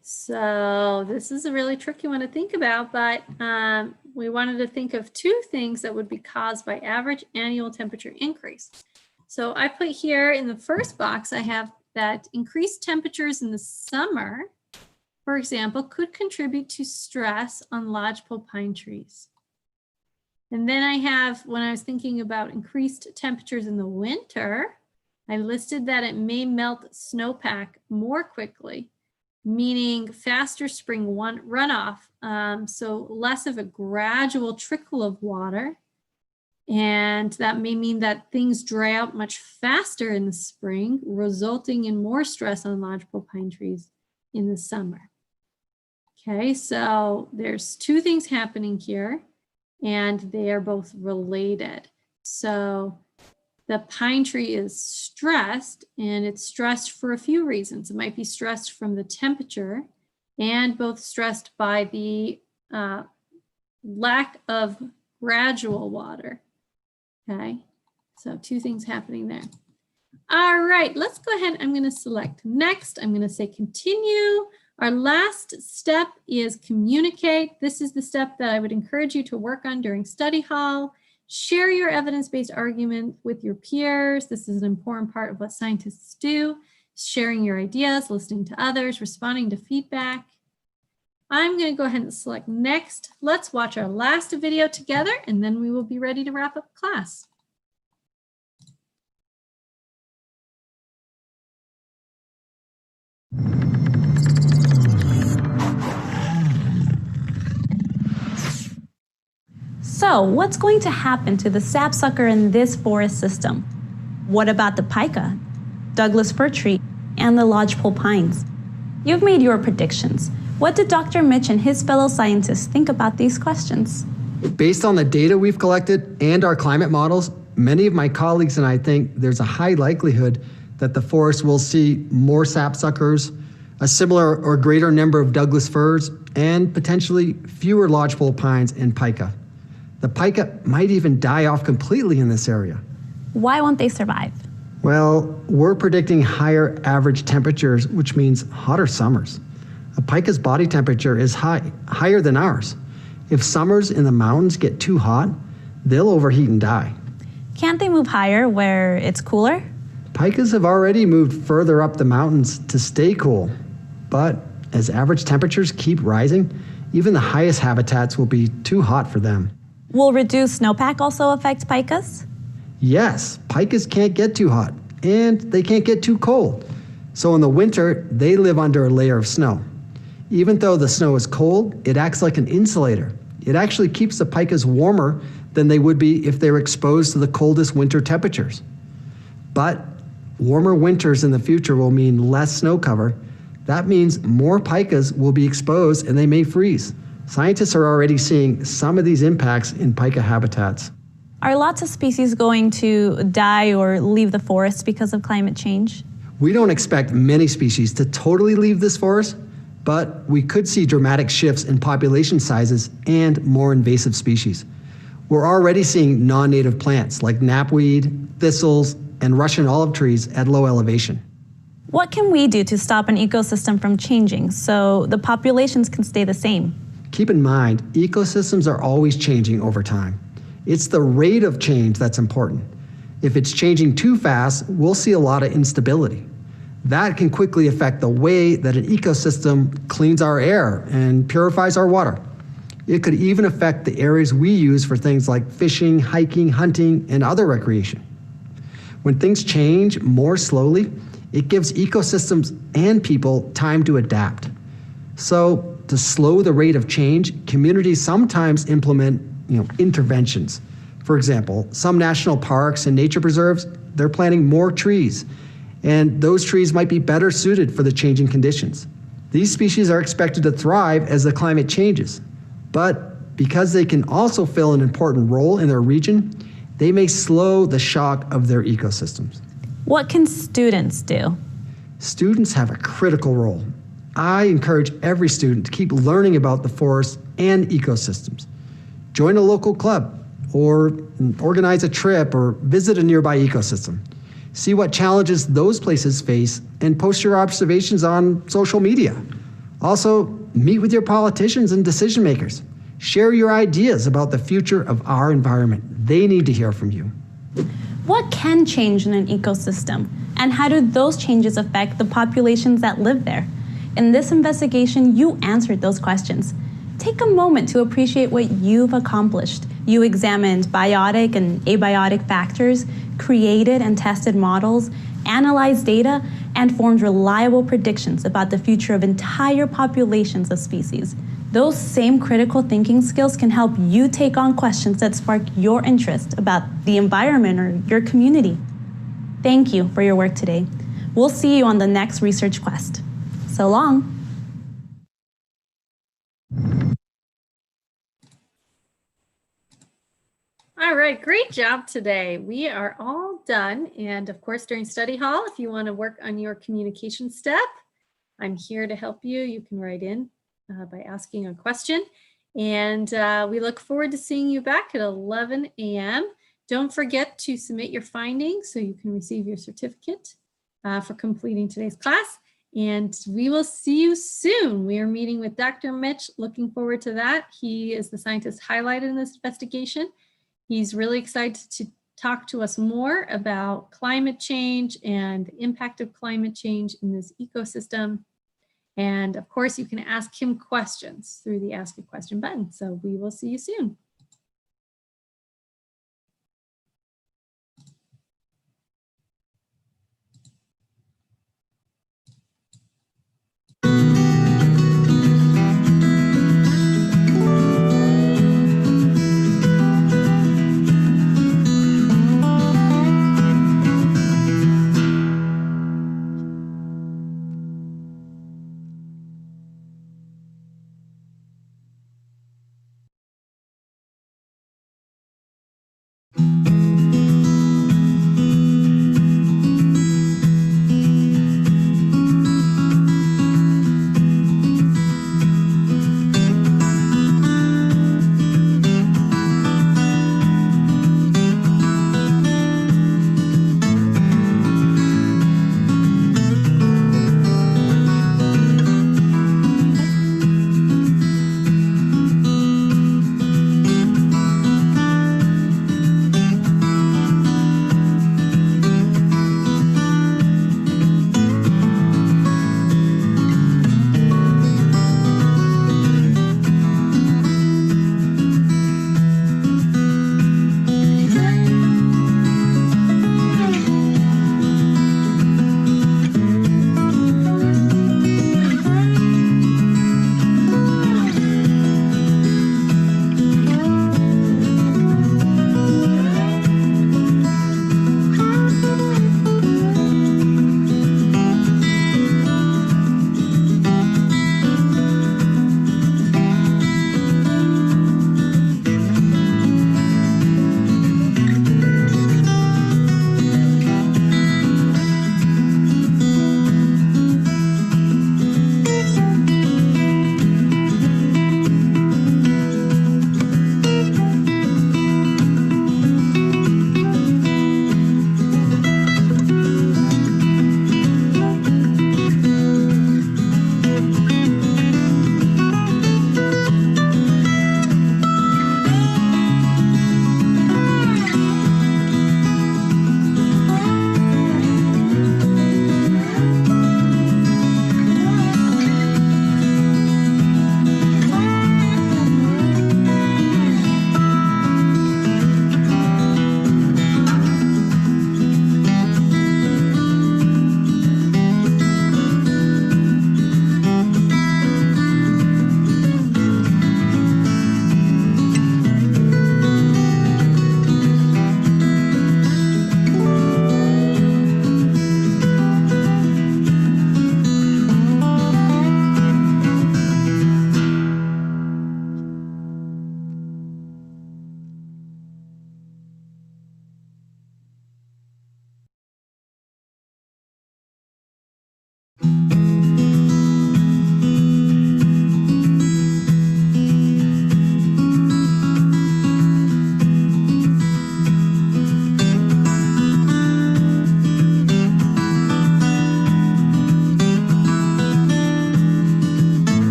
So this is a really tricky one to think about, but we wanted to think of two things that would be caused by average annual temperature increase. So I put here in the first box, I have that increased temperatures in the summer, for example, could contribute to stress on lodgepole pine trees. And then I have, when I was thinking about increased temperatures in the winter, I listed that it may melt snowpack more quickly, meaning faster spring runoff, so less of a gradual trickle of water. And that may mean that things dry out much faster in the spring, resulting in more stress on lodgepole pine trees in the summer. Okay, so there's two things happening here, and they are both related. So the pine tree is stressed, and it's stressed for a few reasons. It might be stressed from the temperature and both stressed by the lack of gradual water. Okay, so two things happening there. All right, let's go ahead. I'm going to select next. I'm going to say continue. Our last step is communicate. This is the step that I would encourage you to work on during study hall. Share your evidence-based argument with your peers. This is an important part of what scientists do. Sharing your ideas, listening to others, responding to feedback. I'm going to go ahead and select next. Let's watch our last video together, and then we will be ready to wrap up class. So what's going to happen to the sapsucker in this forest system? What about the Piker, Douglas fir tree, and the lodgepole pines? You've made your predictions. What did Dr. Mitch and his fellow scientists think about these questions? Based on the data we've collected and our climate models, many of my colleagues and I think there's a high likelihood that the forest will see more sapsuckers, a similar or greater number of Douglas firs, and potentially fewer lodgepole pines and Piker. The Piker might even die off completely in this area. Why won't they survive? Well, we're predicting higher average temperatures, which means hotter summers. A Piker's body temperature is higher than ours. If summers in the mountains get too hot, they'll overheat and die. Can't they move higher where it's cooler? Pikers have already moved further up the mountains to stay cool. But as average temperatures keep rising, even the highest habitats will be too hot for them. Will reduced snowpack also affect Pikers? Yes, Pikers can't get too hot, and they can't get too cold. So in the winter, they live under a layer of snow. Even though the snow is cold, it acts like an insulator. It actually keeps the Pikers warmer than they would be if they were exposed to the coldest winter temperatures. But warmer winters in the future will mean less snow cover. That means more Pikers will be exposed and they may freeze. Scientists are already seeing some of these impacts in Piker habitats. Are lots of species going to die or leave the forest because of climate change? We don't expect many species to totally leave this forest, but we could see dramatic shifts in population sizes and more invasive species. We're already seeing non-native plants like knapweed, thistles, and Russian olive trees at low elevation. What can we do to stop an ecosystem from changing so the populations can stay the same? Keep in mind, ecosystems are always changing over time. It's the rate of change that's important. If it's changing too fast, we'll see a lot of instability. That can quickly affect the way that an ecosystem cleans our air and purifies our water. It could even affect the areas we use for things like fishing, hiking, hunting, and other recreation. When things change more slowly, it gives ecosystems and people time to adapt. So to slow the rate of change, communities sometimes implement interventions. For example, some national parks and nature preserves, they're planting more trees, and those trees might be better suited for the changing conditions. These species are expected to thrive as the climate changes, but because they can also fill an important role in their region, they may slow the shock of their ecosystems. What can students do? Students have a critical role. I encourage every student to keep learning about the forest and ecosystems. Join a local club, or organize a trip, or visit a nearby ecosystem. See what challenges those places face and post your observations on social media. Also, meet with your politicians and decision makers. Share your ideas about the future of our environment. They need to hear from you. What can change in an ecosystem? And how do those changes affect the populations that live there? In this investigation, you answered those questions. Take a moment to appreciate what you've accomplished. You examined biotic and abiotic factors, created and tested models, analyzed data, and formed reliable predictions about the future of entire populations of species. Those same critical thinking skills can help you take on questions that spark your interest about the environment or your community. Thank you for your work today. We'll see you on the next Research Quest. So long. All right, great job today. We are all done. And of course, during study hall, if you want to work on your communication step, I'm here to help you. You can write in by asking a question. And we look forward to seeing you back at 11 a.m. Don't forget to submit your findings so you can receive your certificate for completing today's class. And we will see you soon. We are meeting with Dr. Mitch. Looking forward to that. He is the scientist highlighted in this investigation. He's really excited to talk to us more about climate change and the impact of climate change in this ecosystem. And of course, you can ask him questions through the Ask a Question button. So we will see you soon.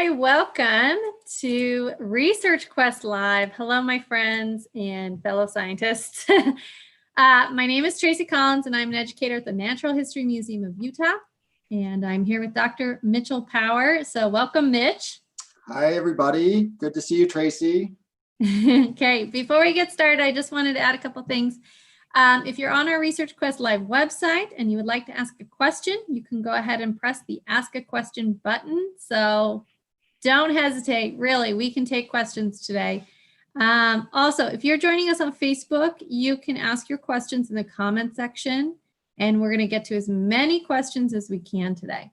Hi, welcome to Research Quest Live. Hello, my friends and fellow scientists. My name is Tracy Collins, and I'm an educator at the Natural History Museum of Utah. And I'm here with Dr. Mitchell Power. So welcome, Mitch. Hi, everybody. Good to see you, Tracy. Okay, before we get started, I just wanted to add a couple things. If you're on our Research Quest Live website and you would like to ask a question, you can go ahead and press the Ask a Question button. So don't hesitate, really, we can take questions today. Also, if you're joining us on Facebook, you can ask your questions in the comment section, and we're going to get to as many questions as we can today.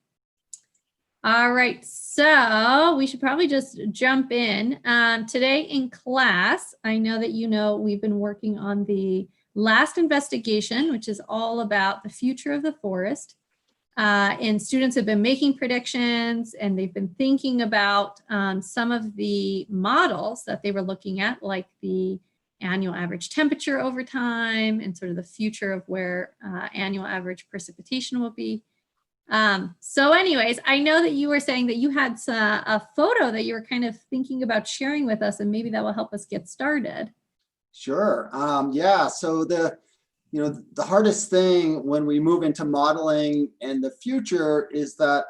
All right, so we should probably just jump in. Today in class, I know that we've been working on the last investigation, which is all about the future of the forest. And students have been making predictions, and they've been thinking about some of the models that they were looking at, like the annual average temperature over time and sort of the future of where annual average precipitation will be. So anyways, I know that you were saying that you had a photo that you were kind of thinking about sharing with us, and maybe that will help us get started. Sure. Yeah, so the hardest thing when we move into modeling in the future is that,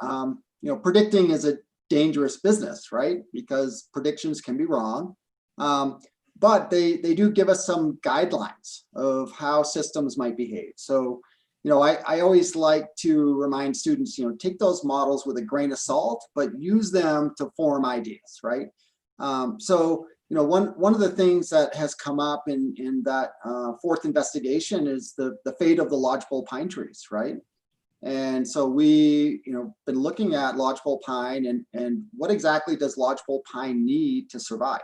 predicting is a dangerous business, right? Because predictions can be wrong. But they do give us some guidelines of how systems might behave. So, I always like to remind students, take those models with a grain of salt, but use them to form ideas, right? One of the things that has come up in that fourth investigation is the fate of the lodgepole pine trees, right? And so we, been looking at lodgepole pine and what exactly does lodgepole pine need to survive?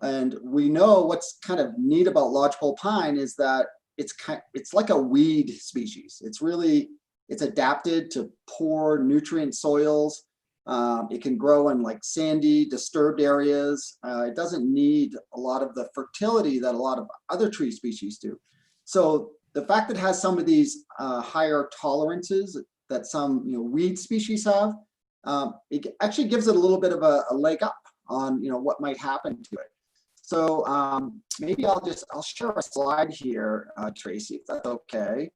And we know what's kind of neat about lodgepole pine is that it's like a weed species. It's adapted to poor nutrient soils. It can grow in like sandy, disturbed areas. It doesn't need a lot of the fertility that a lot of other tree species do. So the fact that it has some of these higher tolerances that some weed species have, it actually gives it a little bit of a leg up on what might happen to it. So maybe I'll share a slide here, Tracy, if that's okay.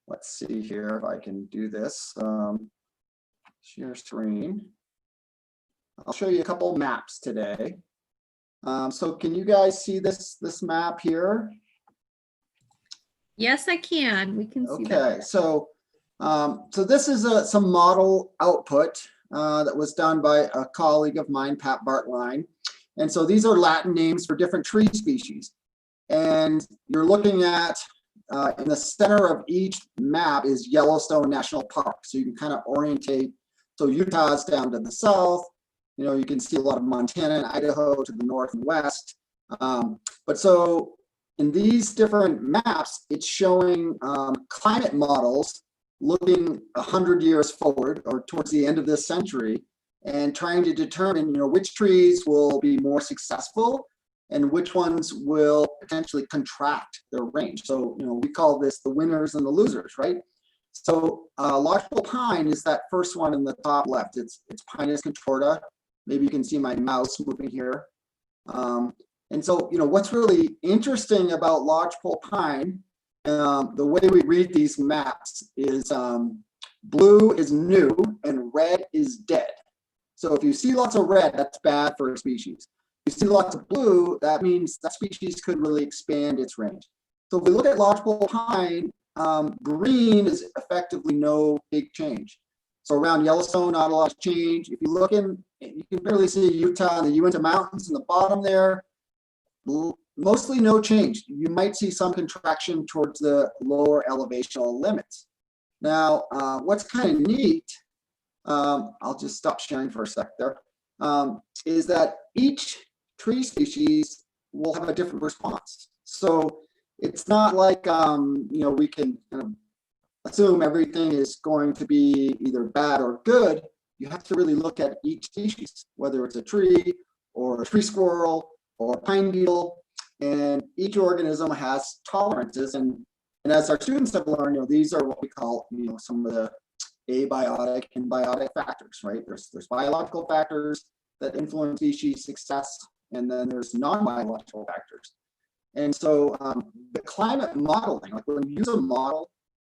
Let's see here if I can do this. Share screen. I'll show you a couple maps today. So can you guys see this map here? Yes, I can. We can see that. Okay, so this is some model output that was done by a colleague of mine, Pat Bartline. And so these are Latin names for different tree species. And you're looking at, in the center of each map is Yellowstone National Park. So you can kind of orientate. So Utah's down to the south. You can see a lot of Montana and Idaho to the north and west. But so in these different maps, it's showing climate models looking 100 years forward or towards the end of this century and trying to determine, which trees will be more successful and which ones will potentially contract their range. So, we call this the winners and the losers, right? So lodgepole pine is that first one in the top left. It's Pinus contorta. Maybe you can see my mouse moving here. And so, what's really interesting about lodgepole pine, the way we read these maps is blue is new and red is dead. So if you see lots of red, that's bad for a species. If you see lots of blue, that means that species could really expand its range. So if we look at lodgepole pine, green is effectively no big change. So around Yellowstone, not a lot of change. If you look in, you can barely see Utah and the Uinta Mountains in the bottom there. Mostly no change. You might see some contraction towards the lower elevational limits. Now, what's kind of neat, I'll just stop sharing for a sec there, is that each tree species will have a different response. So it's not like, we can kind of assume everything is going to be either bad or good. You have to really look at each species, whether it's a tree or a tree squirrel or a pine beetle, and each organism has tolerances. And as our students have learned, these are what we call, some of the abiotic and biotic factors, right? There's biological factors that influence species success, and then there's non-biological factors. And so the climate modeling, like when you use a model,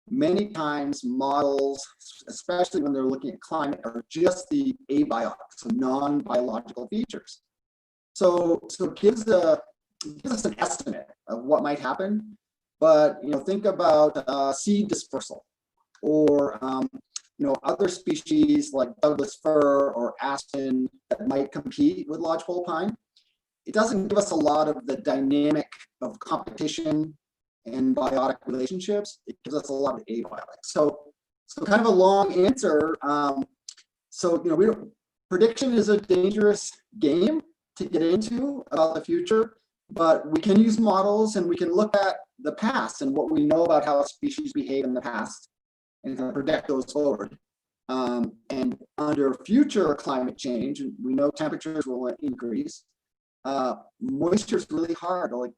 many times models, especially when they're looking at climate, are just the abiotic, so non-biological features. So it gives us an estimate of what might happen, but think about seed dispersal, or other species like Douglas fir or aspen that might compete with lodgepole pine. It doesn't give us a lot of the dynamic of competition and biotic relationships. It gives us a lot of abiotic. So kind of a long answer. Prediction is a dangerous game to get into about the future, but we can use models and we can look at the past and what we know about how a species behave in the past and kind of project those forward. And under future climate change, we know temperatures will increase. Moisture is really hard. Like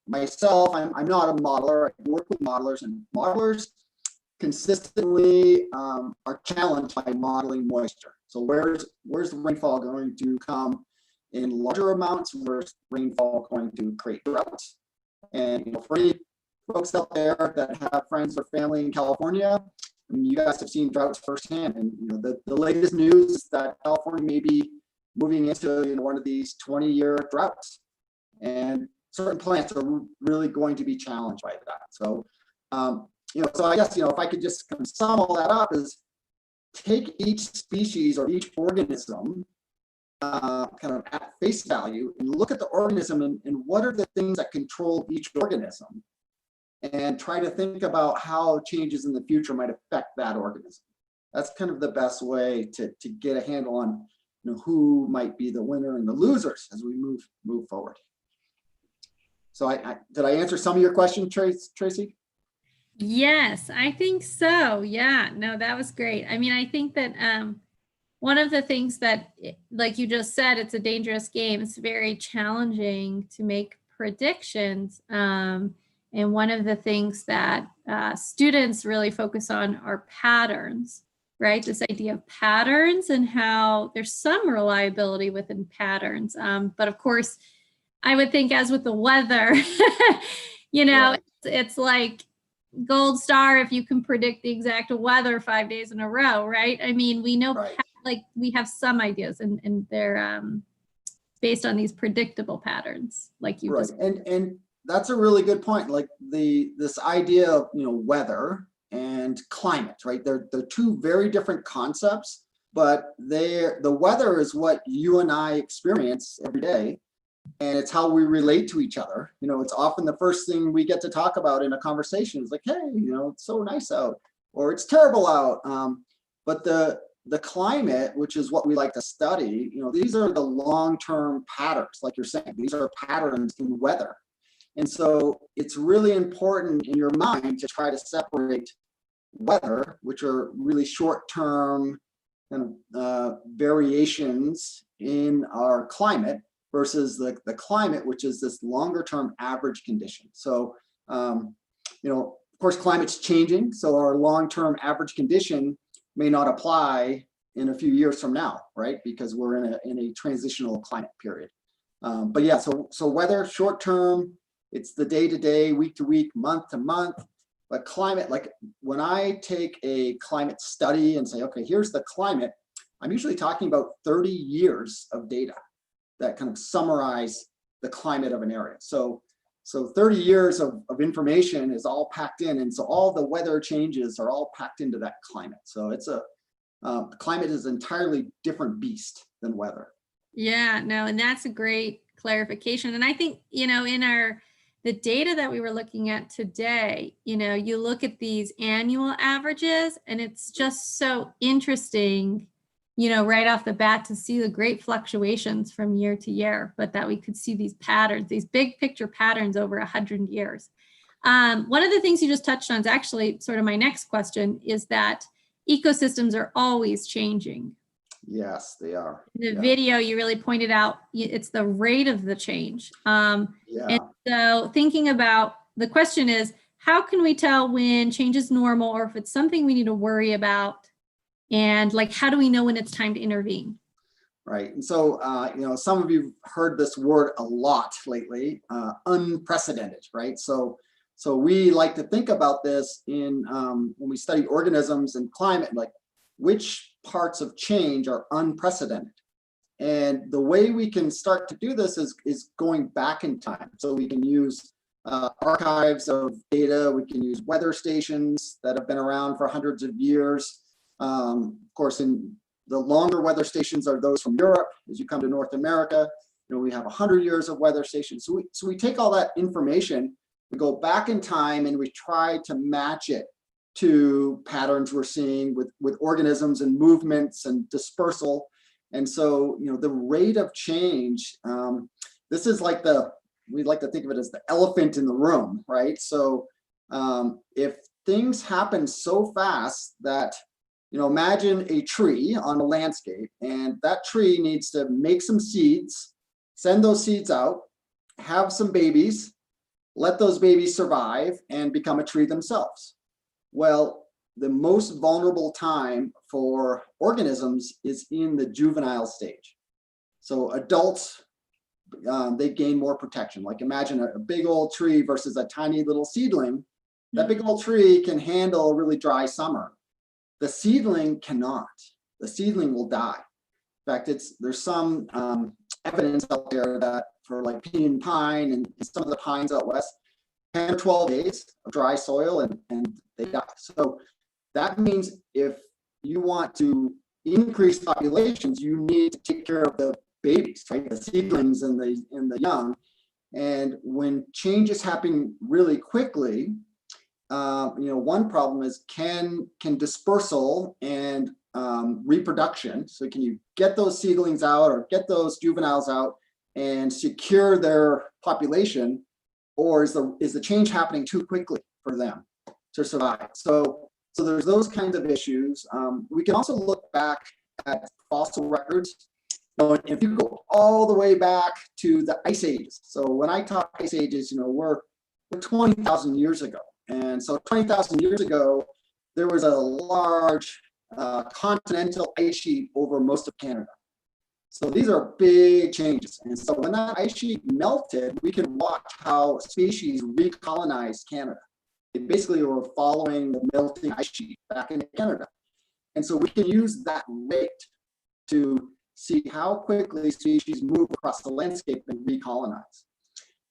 myself, I'm not a modeler. I work with modelers, and modelers consistently are challenged by modeling moisture. So where's the rainfall going to come in larger amounts? Where's rainfall going to create droughts? And for any folks out there that have friends or family in California, I mean, you guys have seen droughts firsthand. And the latest news is that California may be moving into one of these 20-year droughts, and certain plants are really going to be challenged by that. So, so I guess if I could just kind of sum all that up, is take each species or each organism kind of at face value and look at the organism and what are the things that control each organism, and try to think about how changes in the future might affect that organism. That's kind of the best way to get a handle on who might be the winner and the losers as we move forward. So did I answer some of your question, Tracy? Yes, I think so. Yeah, no, that was great. I mean, I think that one of the things that, like you just said, it's a dangerous game. It's very challenging to make predictions. And one of the things that students really focus on are patterns, right? This idea of patterns and how there's some reliability within patterns. But of course, I would think, as with the weather, Right. it's like gold star if you can predict the exact weather 5 days in a row, right? I mean, we know, Right. like we have some ideas, and they're based on these predictable patterns, like you Right. just. And that's a really good point. Like this idea of weather and climate, right? They're two very different concepts, but the weather is what you and I experience every day, and it's how we relate to each other. It's often the first thing we get to talk about in a conversation is like, hey, it's so nice out, or it's terrible out. But the climate, which is what we like to study, these are the long-term patterns, like you're saying. These are patterns in weather. And so it's really important in your mind to try to separate weather, which are really short-term kind of variations in our climate, versus the climate, which is this longer-term average condition. So, of course, climate's changing, so our long-term average condition may not apply in a few years from now, right? Because we're in a transitional climate period. But yeah, so weather, short-term, it's the day-to-day, week-to-week, month-to-month. But climate, like when I take a climate study and say, okay, here's the climate, I'm usually talking about 30 years of data that kind of summarize the climate of an area. So 30 years of information is all packed in, and so all the weather changes are all packed into that climate. So it's climate is an entirely different beast than weather. Yeah, no, and that's a great clarification. And I think, in the data that we were looking at today, you look at these annual averages, and it's just so interesting, right off the bat, to see the great fluctuations from year to year, but that we could see these patterns, these big picture patterns over 100 years. One of the things you just touched on is actually sort of my next question, is that ecosystems are always changing. Yes, they are. In the video, you really pointed out it's the rate of the change. And so thinking about, the question is, how can we tell when change is normal or if it's something we need to worry about? And like, how do we know when it's time to intervene? Right. And so, some of you heard this word a lot lately, unprecedented, right? So we like to think about this in when we study organisms and climate, like which parts of change are unprecedented. And the way we can start to do this is going back in time. So we can use archives of data. We can use weather stations that have been around for hundreds of years. Of course, in the longer weather stations are those from Europe. As you come to North America, we have 100 years of weather stations. So we take all that information, we go back in time, and we try to match it to patterns we're seeing with organisms and movements and dispersal. And so, the rate of change, this is like we like to think of it as the elephant in the room, right? So if things happen so fast that, imagine a tree on a landscape, and that tree needs to make some seeds, send those seeds out, have some babies, let those babies survive and become a tree themselves. Well, the most vulnerable time for organisms is in the juvenile stage. So adults, they gain more protection. Like imagine a big old tree versus a tiny little seedling. That big old tree can handle a really dry summer. The seedling cannot. The seedling will die. In fact, there's some evidence out there that for like pine and some of the pines out west, 10 or 12 days of dry soil and they die. So that means if you want to increase populations, you need to take care of the babies, right? The seedlings and the young. And when change is happening really quickly, one problem is can dispersal and reproduction. So can you get those seedlings out or get those juveniles out and secure their population, or is the change happening too quickly for them to survive? So there's those kinds of issues. We can also look back at fossil records. If you go all the way back to the ice ages. So when I talk ice ages, we're 20,000 years ago. And so 20,000 years ago, there was a large continental ice sheet over most of Canada. So these are big changes. And so when that ice sheet melted, we can watch how species recolonized Canada. They basically were following the melting ice sheet back into Canada. And so we can use that rate to see how quickly species move across the landscape and recolonize.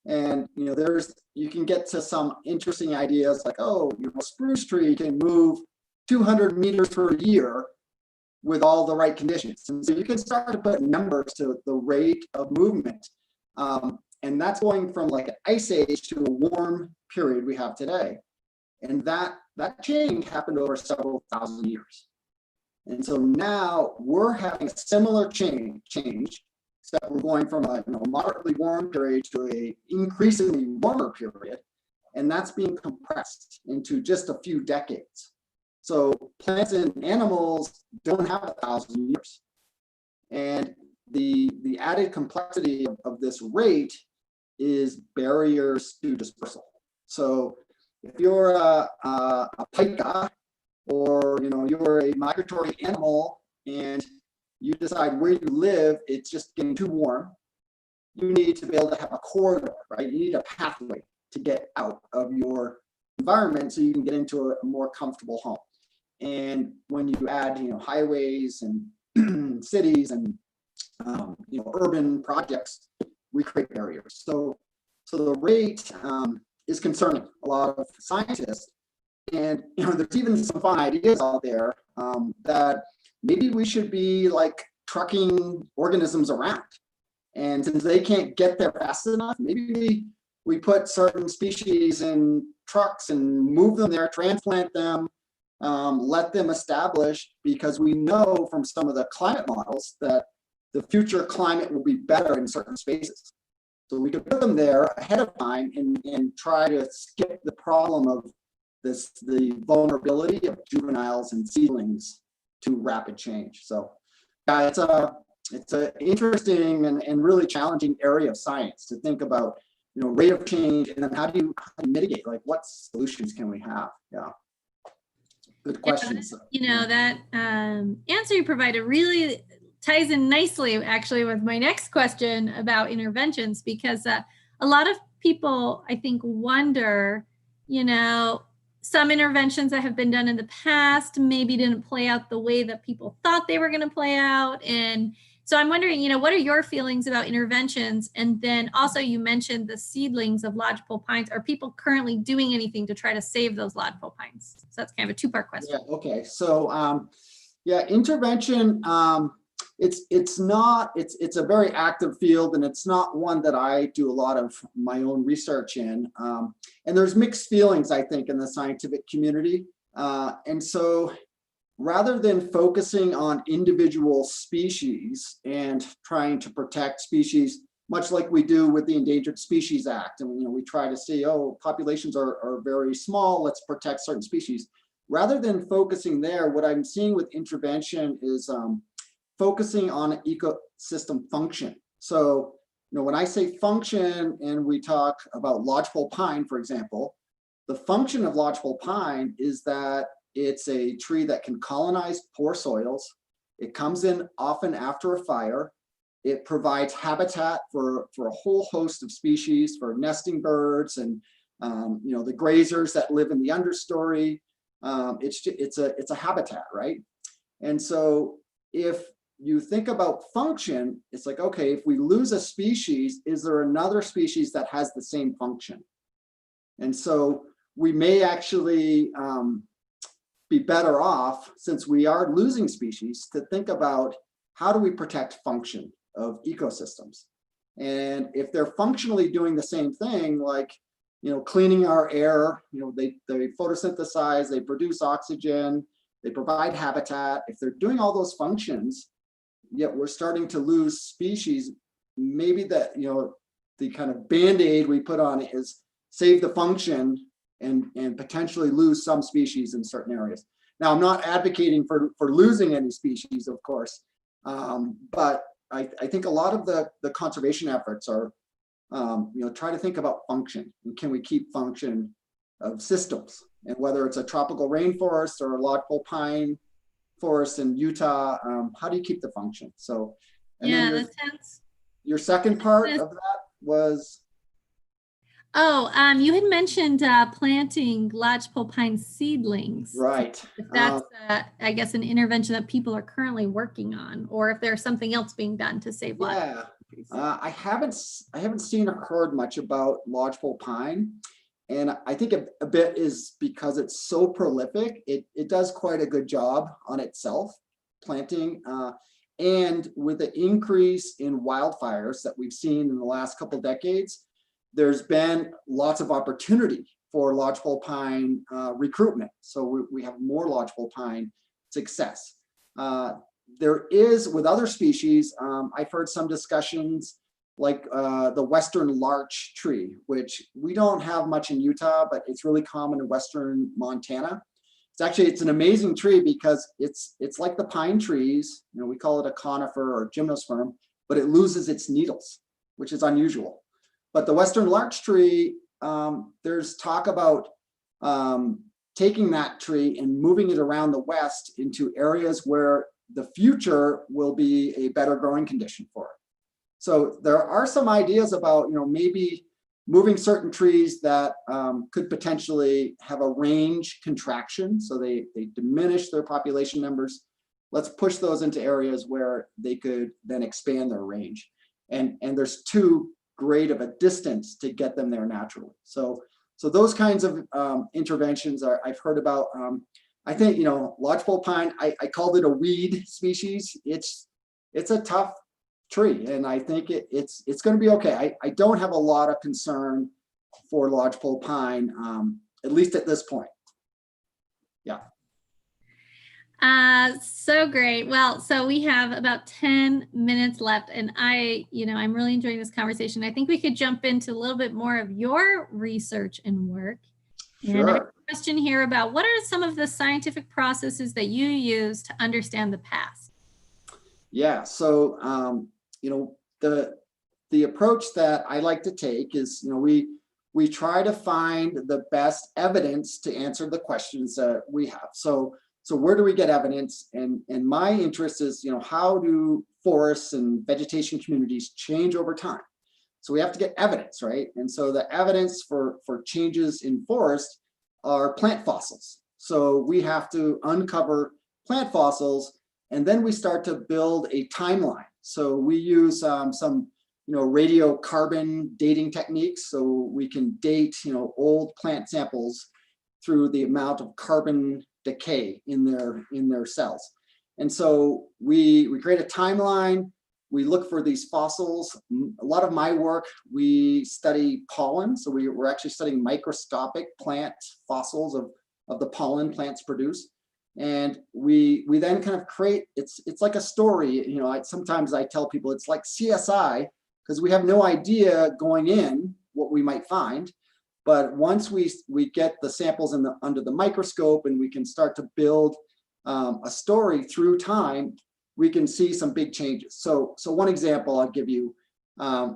And you can get to some interesting ideas like, a spruce tree can move 200 meters per year with all the right conditions. And so you can start to put numbers to the rate of movement. And that's going from like an ice age to a warm period we have today. And that change happened over several thousand years. And so now we're having a similar change, except we're going from a moderately warm period to a increasingly warmer period, and that's being compressed into just a few decades. So plants and animals don't have 1,000 years. And the added complexity of this rate is barriers to dispersal. So if you're a Piker, or you're a migratory animal and you decide where you live, it's just getting too warm, you need to be able to have a corridor, right? You need a pathway to get out of your environment so you can get into a more comfortable home. And when you add highways and cities and urban projects, we create barriers. So the rate is concerning a lot of scientists. And there's even some fun ideas out there that maybe we should be like trucking organisms around. And since they can't get there fast enough, maybe we put certain species in trucks and move them there, transplant them, let them establish, because we know from some of the climate models that the future climate will be better in certain spaces. So we could put them there ahead of time and try to skip the problem of the vulnerability of juveniles and seedlings to rapid change. So yeah, it's an interesting and really challenging area of science to think about rate of change, and then how do you mitigate? Like, what solutions can we have? Yeah. Good questions. That answer you provided really ties in nicely, actually, with my next question about interventions, because a lot of people, I think, wonder, some interventions that have been done in the past maybe didn't play out the way that people thought they were going to play out. And so I'm wondering, what are your feelings about interventions? And then also you mentioned the seedlings of lodgepole pines. Are people currently doing anything to try to save those lodgepole pines? So that's kind of a two-part question. Yeah, okay. So intervention, it's a very active field, and it's not one that I do a lot of my own research in. And there's mixed feelings, I think, in the scientific community. And so rather than focusing on individual species and trying to protect species, much like we do with the Endangered Species Act, and we try to see, populations are very small, let's protect certain species. Rather than focusing there, what I'm seeing with intervention is focusing on ecosystem function. So, when I say function and we talk about lodgepole pine, for example, the function of lodgepole pine is that it's a tree that can colonize poor soils. It comes in often after a fire. It provides habitat for a whole host of species, for nesting birds and the grazers that live in the understory. It's a habitat, right? And so if you think about function, it's like, okay, if we lose a species, is there another species that has the same function? And so we may actually be better off, since we are losing species, to think about how do we protect function of ecosystems. And if they're functionally doing the same thing, like cleaning our air, they photosynthesize, they produce oxygen, they provide habitat. If they're doing all those functions, yet we're starting to lose species, maybe that the kind of band-aid we put on it is save the function and potentially lose some species in certain areas. Now, I'm not advocating for losing any species, of course, but I think a lot of the conservation efforts are try to think about function, and can we keep function of systems, and whether it's a tropical rainforest or a lodgepole pine forest in Utah, how do you keep the function? So, and yeah, then that sounds. Your second part of that was. You had mentioned planting lodgepole pine seedlings. Right. If that's, I guess, an intervention that people are currently working on, or if there's something else being done to save lodgepole. Yeah, I haven't seen or heard much about lodgepole pine, and I think a bit is because it's so prolific. It does quite a good job on itself, planting, and with the increase in wildfires that we've seen in the last couple of decades, there's been lots of opportunity for lodgepole pine recruitment. So we have more lodgepole pine success. There is, with other species, I've heard some discussions like the western larch tree, which we don't have much in Utah, but it's really common in western Montana. It's an amazing tree because it's like the pine trees, we call it a conifer or gymnosperm, but it loses its needles, which is unusual. But the western larch tree, there's talk about taking that tree and moving it around the west into areas where the future will be a better growing condition for it. So there are some ideas about, maybe moving certain trees that could potentially have a range contraction. So they diminish their population numbers. Let's push those into areas where they could then expand their range. And there's too great of a distance to get them there naturally. So those kinds of interventions I've heard about. I think, lodgepole pine, I called it a weed species. It's a tough tree, and I think it's going to be okay. I don't have a lot of concern for lodgepole pine, at least at this point. Yeah. So great. Well, so we have about 10 minutes left, and I'm really enjoying this conversation. I think we could jump into a little bit more of your research and work. Sure. And I have a question here about what are some of the scientific processes that you use to understand the past? Yeah. So, the the approach that I like to take is, we try to find the best evidence to answer the questions that we have. So where do we get evidence? And my interest is, how do forests and vegetation communities change over time? So we have to get evidence, right? And so the evidence for changes in forest are plant fossils. So we have to uncover plant fossils, and then we start to build a timeline. So we use some radiocarbon dating techniques, so we can date old plant samples through the amount of carbon decay in their cells. And so we create a timeline. We look for these fossils. A lot of my work, we study pollen. So we're actually studying microscopic plant fossils of the pollen plants produce. And we then kind of create, it's like a story. Sometimes I tell people it's like CSI, because we have no idea going in what we might find. But once we get the samples under the microscope and we can start to build a story through time, we can see some big changes. So one example I'll give you,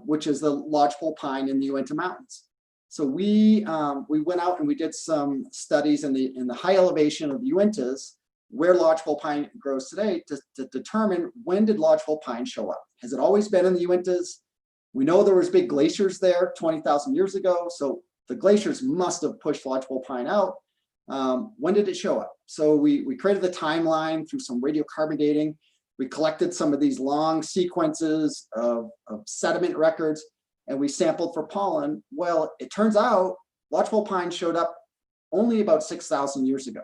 which is the Lodgepole Pine in the Uinta Mountains. So we went out and we did some studies in the high elevation of the Uintas, where lodgepole pine grows today, to determine when did lodgepole pine show up. Has it always been in the Uintas? We know there was big glaciers there 20,000 years ago, so the glaciers must have pushed lodgepole pine out. When did it show up? So we created the timeline through some radiocarbon dating. We collected some of these long sequences of sediment records, and we sampled for pollen. Well, it turns out lodgepole pine showed up only about 6,000 years ago.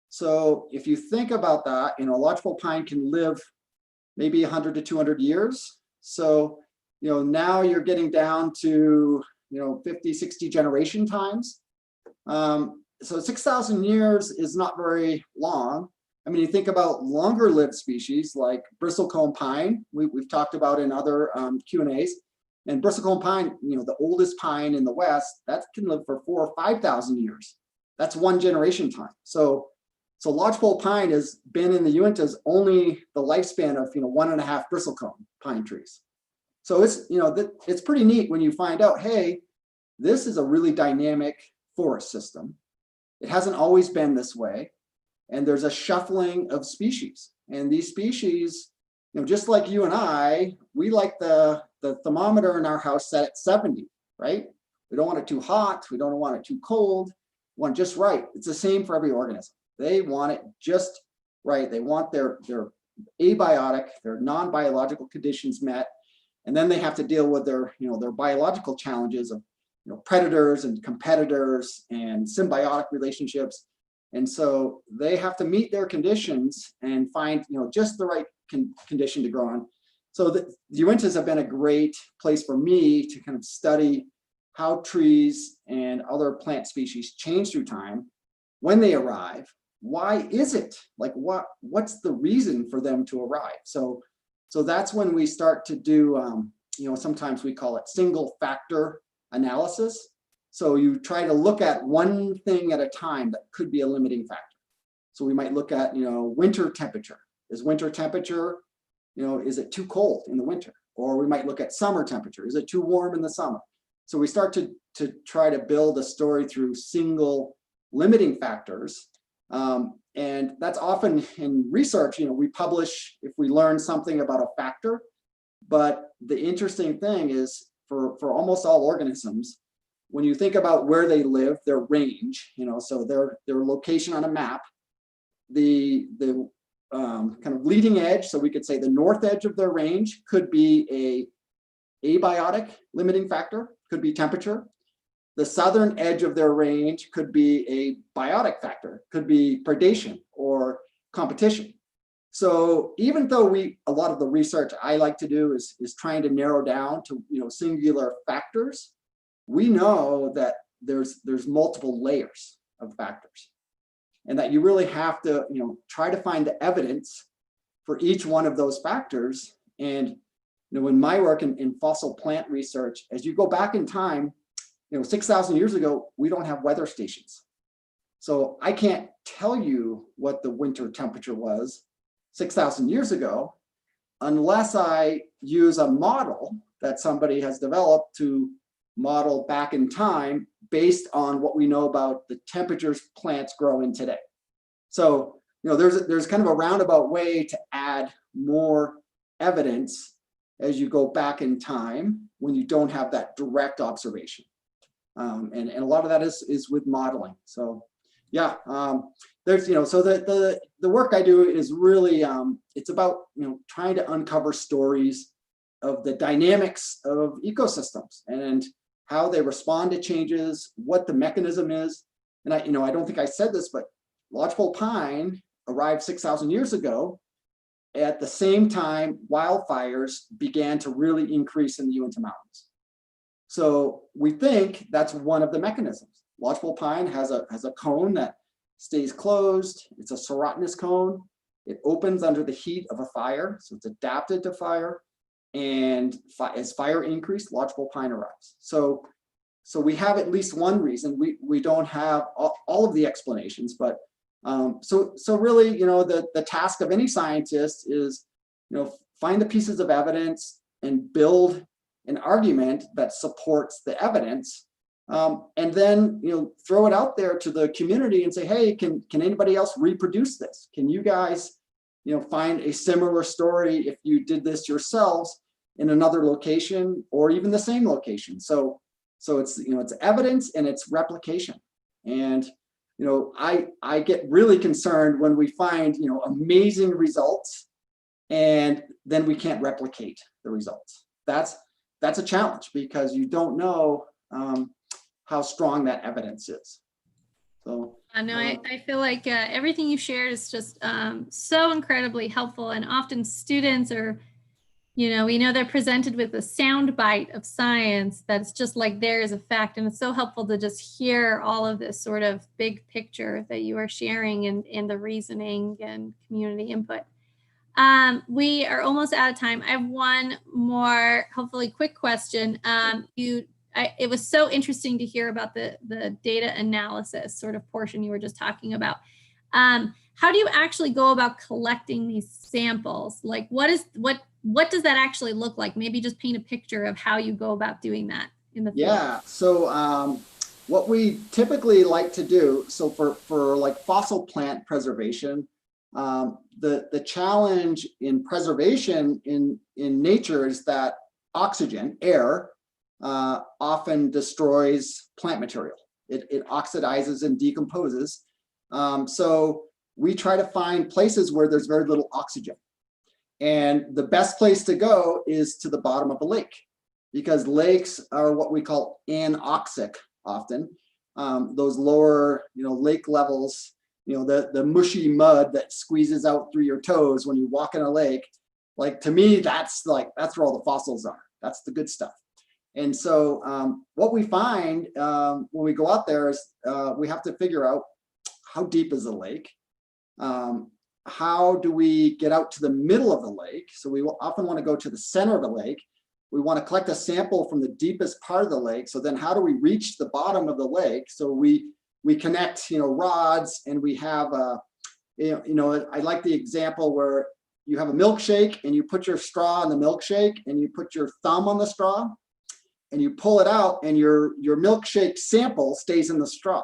So if you think about that, lodgepole pine can live maybe 100 to 200 years. So, now you're getting down to, 50, 60 generation times. So 6,000 years is not very long. I mean, you think about longer lived species like bristlecone pine, we've talked about in other Q&As, and bristlecone pine, the oldest pine in the West, that can live for 4,000 or 5,000 years. That's one generation time. So lodgepole pine has been in the Uintas only the lifespan of 1.5 bristlecone pine trees. So it's pretty neat when you find out, hey, this is a really dynamic forest system. It hasn't always been this way, and there's a shuffling of species. And these species, just like you and I, we like the thermometer in our house set at 70, right? We don't want it too hot. We don't want it too cold. We want it just right. It's the same for every organism. They want it just right. They want their abiotic, their non-biological conditions met, and then they have to deal with their biological challenges of predators and competitors and symbiotic relationships. And so they have to meet their conditions and find just the right condition to grow on. So the Uintas have been a great place for me to kind of study how trees and other plant species change through time. When they arrive, why is it? Like what's the reason for them to arrive? So that's when we start to do, sometimes we call it single factor analysis. So you try to look at one thing at a time that could be a limiting factor. So we might look at, winter temperature. Is winter temperature, is it too cold in the winter? Or we might look at summer temperature. Is it too warm in the summer? So we start to try to build a story through single limiting factors. And that's often in research, we publish if we learn something about a factor. But the interesting thing is for almost all organisms, when you think about where they live, their range, so their location on a map, the kind of leading edge, so we could say the north edge of their range could be a abiotic limiting factor, could be temperature. The southern edge of their range could be a biotic factor, could be predation or competition. So even though a lot of the research I like to do is trying to narrow down to singular factors, we know that there's multiple layers of factors, and that you really have to try to find the evidence for each one of those factors. And in my work in fossil plant research, as you go back in time, 6,000 years ago, we don't have weather stations. So I can't tell you what the winter temperature was 6,000 years ago unless I use a model that somebody has developed to model back in time based on what we know about the temperatures plants grow in today. So, there's kind of a roundabout way to add more evidence as you go back in time when you don't have that direct observation. And a lot of that is with modeling. So yeah, there's, so the work I do is really, it's about, trying to uncover stories of the dynamics of ecosystems and how they respond to changes, what the mechanism is. And I don't think I said this, but Lodgepole Pine arrived 6,000 years ago. At the same time, wildfires began to really increase in the Uinta Mountains. So we think that's one of the mechanisms. Lodgepole Pine has a cone that stays closed. It's a serotinous cone. It opens under the heat of a fire, so it's adapted to fire. And as fire increased, Lodgepole Pine arrives. So we have at least one reason. We don't have all of the explanations, but so really, the task of any scientist is, find the pieces of evidence and build an argument that supports the evidence, and then throw it out there to the community and say, hey, can anybody else reproduce this? Can you guys find a similar story if you did this yourselves in another location or even the same location? So it's it's evidence and it's replication. And I get really concerned when we find amazing results and then we can't replicate the results. That's a challenge because you don't know how strong that evidence is. So no, I feel like everything you shared is just so incredibly helpful, and often students are, we know they're presented with a sound bite of science that's just like there is a fact, and it's so helpful to just hear all of this sort of big picture that you are sharing and the reasoning and community input. We are almost out of time. I have one more, hopefully quick question. It was so interesting to hear about the data analysis sort of portion you were just talking about. How do you actually go about collecting these samples? Like what does that actually look like? Maybe just paint a picture of how you go about doing that in the field. Yeah, so what we typically like to do, so for like fossil plant preservation, the challenge in preservation in nature is that oxygen, air, often destroys plant material. It oxidizes and decomposes. So we try to find places where there's very little oxygen. And the best place to go is to the bottom of a lake, because lakes are what we call anoxic often. Those lower, lake levels, the mushy mud that squeezes out through your toes when you walk in a lake. Like, to me, that's where all the fossils are. That's the good stuff. And so what we find when we go out there is we have to figure out how deep is the lake. How do we get out to the middle of the lake? So we will often want to go to the center of the lake. We want to collect a sample from the deepest part of the lake. So then how do we reach the bottom of the lake? So we connect, rods, and we have I like the example where you have a milkshake and you put your straw in the milkshake and you put your thumb on the straw and you pull it out and your milkshake sample stays in the straw.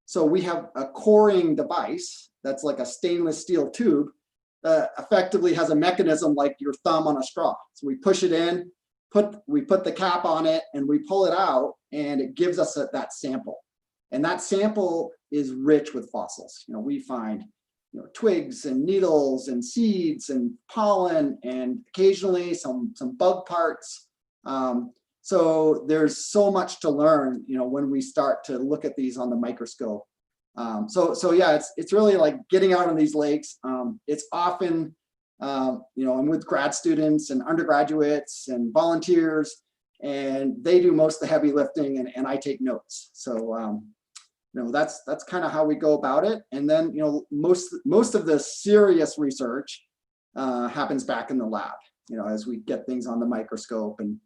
So we have a coring device that's like a stainless steel tube that effectively has a mechanism like your thumb on a straw. So we push it in, we put the cap on it, and we pull it out, and it gives us that sample. And that sample is rich with fossils. We find twigs and needles and seeds and pollen and occasionally some bug parts. So there's so much to learn, when we start to look at these on the microscope. So yeah, it's really like getting out on these lakes. It's often, I'm with grad students and undergraduates and volunteers, and they do most of the heavy lifting, and I take notes. So that's kind of how we go about it. And then most of the serious research happens back in the lab. As we get things on the microscope and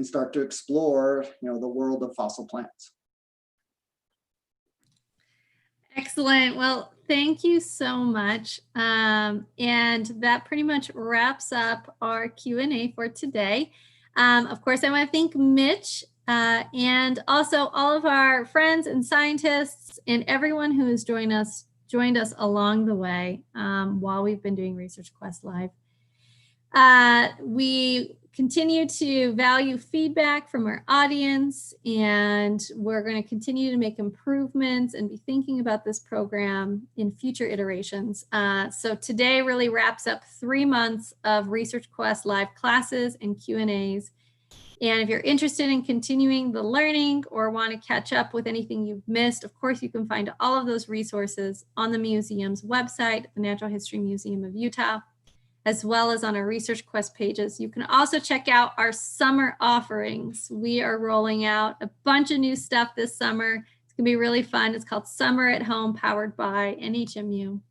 start to explore the world of fossil plants. Excellent. Well, thank you so much. And that pretty much wraps up our Q&A for today. Of course, I want to thank Mitch and also all of our friends and scientists and everyone who has joined us along the way while we've been doing Research Quest Live. We continue to value feedback from our audience, and we're going to continue to make improvements and be thinking about this program in future iterations. So today really wraps up 3 months of Research Quest Live classes and Q&As. And if you're interested in continuing the learning or want to catch up with anything you've missed, of course, you can find all of those resources on the museum's website, the Natural History Museum of Utah, as well as on our Research Quest pages. You can also check out our summer offerings. We are rolling out a bunch of new stuff this summer. It's gonna be really fun. It's called Summer at Home, powered by NHMU.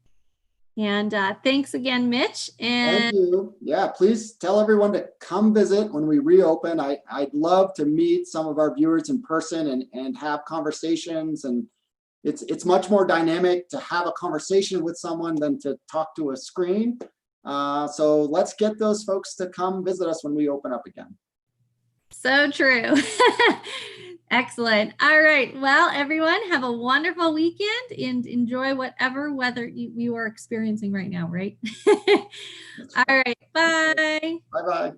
And thanks again, Mitch. And thank you. Yeah, please tell everyone to come visit when we reopen. I'd love to meet some of our viewers in person and have conversations. And it's much more dynamic to have a conversation with someone than to talk to a screen. So let's get those folks to come visit us when we open up again. So true. Excellent. All right. Well, everyone, have a wonderful weekend and enjoy whatever weather you are experiencing right now, right? All right. Bye. Bye-bye.